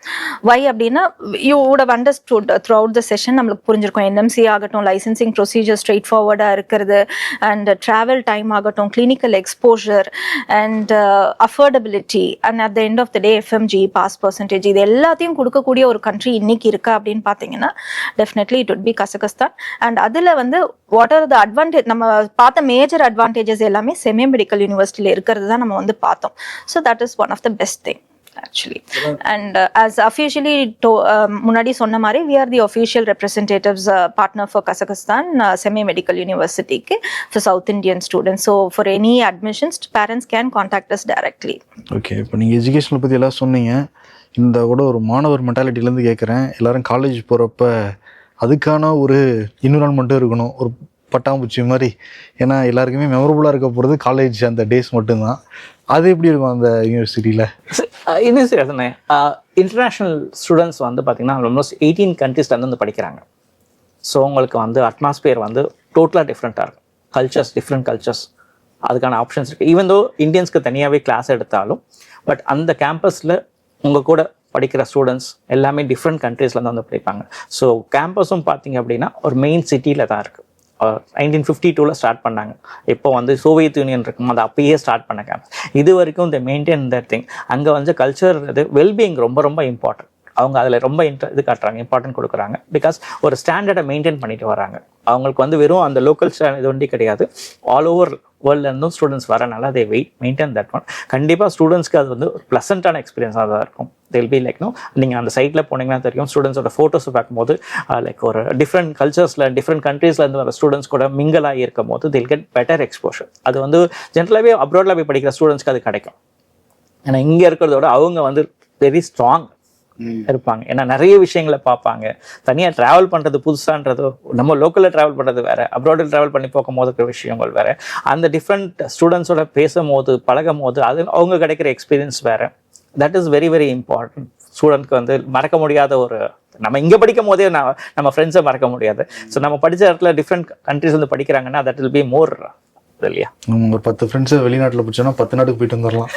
வை அப்படின்னா you would have understood throughout the session நம்மளுக்கு புரிஞ்சிருக்கும். என்எம்சி ஆகட்டும், லைசன்சிங் ப்ரொசீஜர் ஸ்ட்ரெயிட் ஃபார்வர்டாக இருக்கிறது, அண்ட் ட்ராவல் டைம் ஆகட்டும், clinical exposure and affordability, and at the end of the day FMG pass percentage, இது எல்லாத்தையும் கொடுக்கக்கூடிய ஒரு கண்ட்ரி இன்னைக்கு இருக்கா அப்படின்னு பார்த்தீங்கன்னா definitely it would be Kazakhstan. And அதில் வந்து வாட் ஆர் த அட்வான்டேஜ், நம்ம பார்த்த மேஜர் அட்வான்டேஜஸ் எல்லாமே செமி மெடிக்கல் யூனிவர்சிட்டியில் இருக்கிறது தான் நம்ம வந்து பார்த்தோம். So that is one of the best thing actually. And as officially முன்னாடி சொன்ன மாதிரி we are the official representatives partner for Kazakhstan semi medical university for South Indian students. So for any admissions parents can contact us directly. Okay, இப்போ நீங்கள் எஜுகேஷனை பற்றி எல்லாம் சொன்னீங்க. இந்த கூட ஒரு மாணவர் மென்டாலிட்டிலேருந்து கேட்குறேன். எல்லாரும் காலேஜ் போகிறப்ப அதுக்கான ஒரு என்விரான்மெண்ட்டும் இருக்கணும், ஒரு பட்டாம்பூச்சி மாதிரி. ஏன்னா எல்லாருக்குமே மெமரபுளாக இருக்க போகிறது காலேஜ் அந்த டேஸ் மட்டும்தான். அது எப்படி இருக்கும் அந்த யூனிவர்சிட்டியில்? இன்னும் சரி சொன்னேன், இன்டர்நேஷ்னல் ஸ்டூடெண்ட்ஸ் வந்து பார்த்தீங்கன்னா ஆல்மோஸ்ட் 18 கண்ட்ரீஸ்லேருந்து வந்து படிக்கிறாங்க. ஸோ உங்களுக்கு வந்து அட்மாஸ்பியர் வந்து டோட்டலாக டிஃப்ரெண்ட்டாக இருக்கும். கல்ச்சர்ஸ், டிஃப்ரெண்ட் கல்ச்சர்ஸ், அதுக்கான ஆப்ஷன்ஸ் இருக்குது. ஈவன் தோ இந்தியன்ஸ்க்கு தனியாகவே கிளாஸ் எடுத்தாலும் பட் அந்த கேம்பஸில் உங்கள் கூட படிக்கிற ஸ்டூடெண்ட்ஸ் எல்லாமே டிஃப்ரெண்ட் கண்ட்ரீஸ்லேருந்து வந்து படிப்பாங்க. ஸோ கேம்பஸும் பார்த்தீங்க அப்படின்னா ஒரு மெயின் சிட்டியில் தான் இருக்குது. 1952 ஸ்டார்ட் பண்ணாங்க. இப்போ வந்து சோவியத் யூனியன் இருக்கும், அது அப்பயே ஸ்டார்ட் பண்ண கேம்பஸ். இது வரைக்கும் இந்த மெயின்டைன் தட் திங். அங்கே வந்து கல்ச்சர், இது வெல்பீயிங் ரொம்ப ரொம்ப இம்பார்ட்டன்ட். அவங்க அதில் ரொம்ப இது காட்டுறாங்க, இம்பார்ட்டன்ட் கொடுக்குறாங்க. பிகாஸ் ஒரு ஸ்டாண்டர்டை மெயின்டைன் பண்ணிட்டு வராங்க. அவங்களுக்கு வந்து வெறும் அந்த லோக்கல் இது ஒண்டி கிடையாது, ஆல் ஓவர் வேர்ல்ட்லேருந்தும் ஸ்டூடெண்ட்ஸ் வரனால அதை மெயின்டைன் தட் ஒன். கண்டிப்பாக ஸ்டூடெண்ட்ஸ்க்கு அது வந்து ஒரு ப்ளசண்ட்டான எக்ஸ்பீரியன்ஸாக தான் இருக்கும். தெல் பி லைக் நீங்கள் அந்த சைட்டில் போனீங்கன்னா தெரியும், ஸ்டூடெண்ட்ஸோட ஃபோட்டோஸை பார்க்கும்போது லைக் ஒரு டிஃப்ரெண்ட் கல்ச்சர்ஸில் டிஃப்ரெண்ட் கண்ட்ரீஸ்லேருந்து வர ஸ்டூடெண்ட்ஸ் கூட மிங்கலாக இருக்கும் போது தில் கெட் பெட்டர் எக்ஸ்போஷர். அது வந்து ஜென்ரலாகவே அப்ராடில் போய் படிக்கிற ஸ்டூடெண்ட்ஸ்க்கு அது கிடைக்கும். ஏன்னா இங்கே இருக்கிறதோட அவங்க வந்து வெரி ஸ்ட்ராங், இருப்பாங்க. ஏன்னா நிறைய விஷயங்களை பார்ப்பாங்க. தனியாக ட்ராவல் பண்ணுறது புதுசான்றதோ, நம்ம லோக்கலில் ட்ராவல் பண்ணுறது வேற, அப்ராடில் ட்ராவல் பண்ணி போகும் போது இருக்கிற விஷயங்கள் வேற, அந்த டிஃப்ரெண்ட் ஸ்டூடெண்ட்ஸோட பேசும் போது பழகும் போது அது அவங்க கிடைக்கிற எக்ஸ்பீரியன்ஸ் வேற. That is very very important. ஸ்டூடெண்ட்க்கு வந்து மறக்க முடியாத ஒரு, நம்ம இங்கே படிக்கும் போதே நம்ம ஃப்ரெண்ட்ஸை மறக்க முடியாது. ஸோ நம்ம படித்த இடத்துல டிஃப்ரெண்ட் கண்ட்ரிஸ் வந்து படிக்கிறாங்கன்னா தட் வில் பி மோர் இல்லையா. ஒரு 10 ஃப்ரெண்ட்ஸை வெளிநாட்டில் பிடிச்சோன்னா 10 நாட்டுக்கு போயிட்டு வந்துடலாம்.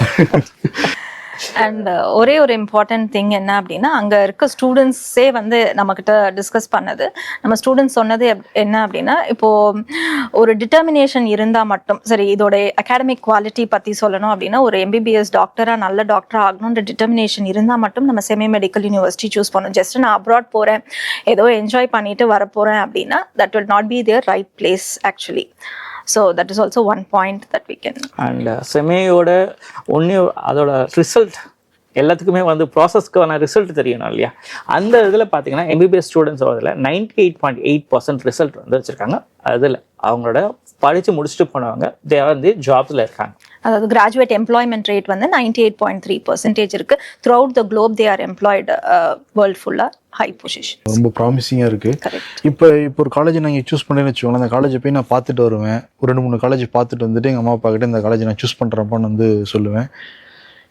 அண்ட் ஒரே ஒரு இம்பார்ட்டன்ட் திங் என்ன அப்படின்னா, அங்கே இருக்க ஸ்டூடெண்ட்ஸே வந்து நம்மக்கிட்ட டிஸ்கஸ் பண்ணது, நம்ம ஸ்டூடெண்ட்ஸ் சொன்னது என்ன அப்படின்னா, இப்போது ஒரு டிட்டர்மினேஷன் இருந்தால் மட்டும் சரி, இதோட அகாடமிக் குவாலிட்டி பற்றி சொல்லணும் அப்படின்னா, ஒரு எம்பிபிஎஸ் டாக்டராக நல்ல டாக்டராக ஆகணுன்ற டிட்டர்மினேஷன் இருந்தால் மட்டும் நம்ம செமி மெடிக்கல் யூனிவர்சிட்டி சூஸ் பண்ணணும். ஜஸ்ட் நான் அப்ராட் போகிறேன், ஏதோ என்ஜாய் பண்ணிட்டு வரப்போகிறேன் அப்படின்னா that will not be their right place actually. So that is also one point that we can. And செமியோட ஒன்று அதோட ரிசல்ட் எல்லாத்துக்குமே வந்து ப்ராசஸ்க்கான ரிசல்ட் தெரியணும் இல்லையா. அந்த இதில் பார்த்தீங்கன்னா எம்பிபிஎஸ் ஸ்டூடெண்ட்ஸ் அதில் 98.8% ரிசல்ட் வந்து வச்சுருக்காங்க. அதில் அவங்களோட படித்து முடிச்சுட்டு போனவங்க தே வந்து ஜாப்ஸில் இருக்காங்க. அதாவது கிராஜுவேட் எம்ப்ளாய்மெண்ட் ரேட் வந்து 98.3% இருக்கு. Through out the Globe they are employed world ஃபுல்லாக ஹை பொசிஷன். ரொம்ப ப்ராமிசிங்காக இருக்குது. இப்போ ஒரு காலேஜ் நாங்கள் சூஸ் பண்ணேன்னு வச்சுக்கோங்களேன், அந்த காலேஜை போய் நான் பார்த்துட்டு வருவேன். ஒரு 2-3 காலேஜ் பார்த்துட்டு வந்துட்டு எங்கள் அம்மா அப்பா கிட்ட இந்த காலேஜை நான் சூஸ் பண்ணுறப்பான்னு வந்து சொல்லுவேன்.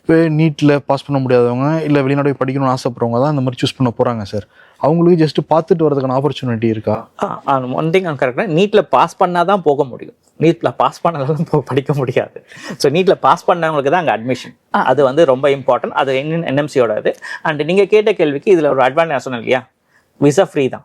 இப்போ நீட்டில் பாஸ் பண்ண முடியாதவங்க இல்லை வெளிநாடு போய் படிக்கணும்னு ஆசைப்படுறவங்க தான் இந்த மாதிரி சூஸ் பண்ண போகிறாங்க சார். அவங்களுக்கு ஜஸ்ட் பார்த்துட்டு வரதுக்கான ஆப்பர்ச்சுனிட்டி இருக்கா? ஒன் திங் கரெக்டாக, நீட்டில் பாஸ் பண்ணால் தான் போக முடியும். நீட்டில் பாஸ் பண்ணாலும் படிக்க முடியாது. ஸோ நீட்டில் பாஸ் பண்ணவங்களுக்கு தான் அங்கே அட்மிஷன். அது வந்து ரொம்ப இம்பார்ட்டன்ட். அது என்எம்சியோட இது. அண்ட் நீங்கள் கேட்ட கேள்விக்கு இதில் ஒரு அட்வான்டேஜ் சொன்னேன் இல்லையா, விசா ஃப்ரீ தான்.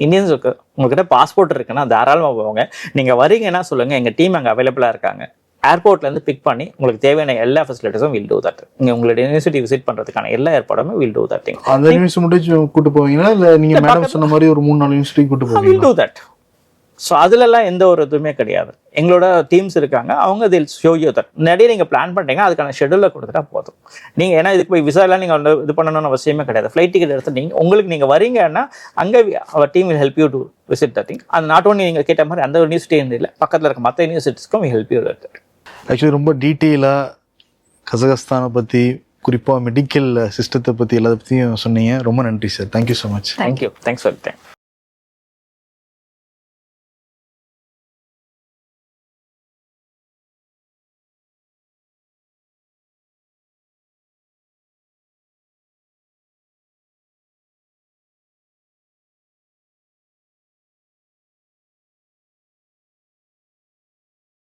இந்தியன்ஸுக்கு உங்கள்கிட்ட பாஸ்போர்ட் இருக்குன்னா தாராளமாக போவாங்க. நீங்கள் வரீங்கன்னா சொல்லுங்கள், எங்கள் டீம் அங்கே அவைலபிளாக இருக்காங்க. ஏர்போர்ட்லேருந்து பிக் பண்ணி உங்களுக்கு தேவையான எல்லா ஃபெசிலிட்டிஸும் வில் டூ தட். நீங்கள் உங்களோட யூனிவர்சிட்டி விசிட் பண்ணுறதுக்கான எல்லா ஏற்பாடுமே வில் டூ தட். அந்த யூனிவர்சிட்டி மட்டும் கூட்டு போவீங்களா இல்லை நீங்கள் மேடம் சொன்ன மாதிரி ஒரு 3-4 யூனிவர்சிட்டி கூட்டு போவீங்க? Will do that. ஸோ அதுலலாம் எந்த ஒரு இதுவுமே கிடையாது. எங்களோட டீம்ஸ் இருக்காங்க, அவங்க தில் ஷோ யூ தட். நிறைய நீங்கள் பிளான் பண்ணுறீங்க, அதுக்கான ஷெடியூலில் கொடுத்துட்டா போதும். நீங்கள் ஏன்னா இதுக்கு போய் விசாலாம் நீங்கள் வந்து இது பண்ணணும்னு அவசியமே கிடையாது. ஃப்ளைட் டிக்கெட் எடுத்து நீங்கள் வரீங்கன்னா அங்கே அவர் team will help you to visit that thing. அது நாட் ஒன்லி நீங்கள் கேட்ட மாதிரி அந்த யூனிவர்சிட்டி இல்லை, பக்கத்தில் இருக்க மற்ற யூனிவர்சிட்டிஸ்க்கும் ஹெல்ப் யூ தட். ஆக்சுவலி ரொம்ப டீட்டெயிலாக கசகஸ்தானை பற்றி, குறிப்பாக மெடிக்கல் சிஸ்டத்தை பற்றி எல்லாத்த பற்றியும் சொன்னீங்க. ரொம்ப நன்றி sir. Thank you so much. Thank you. Thanks for time.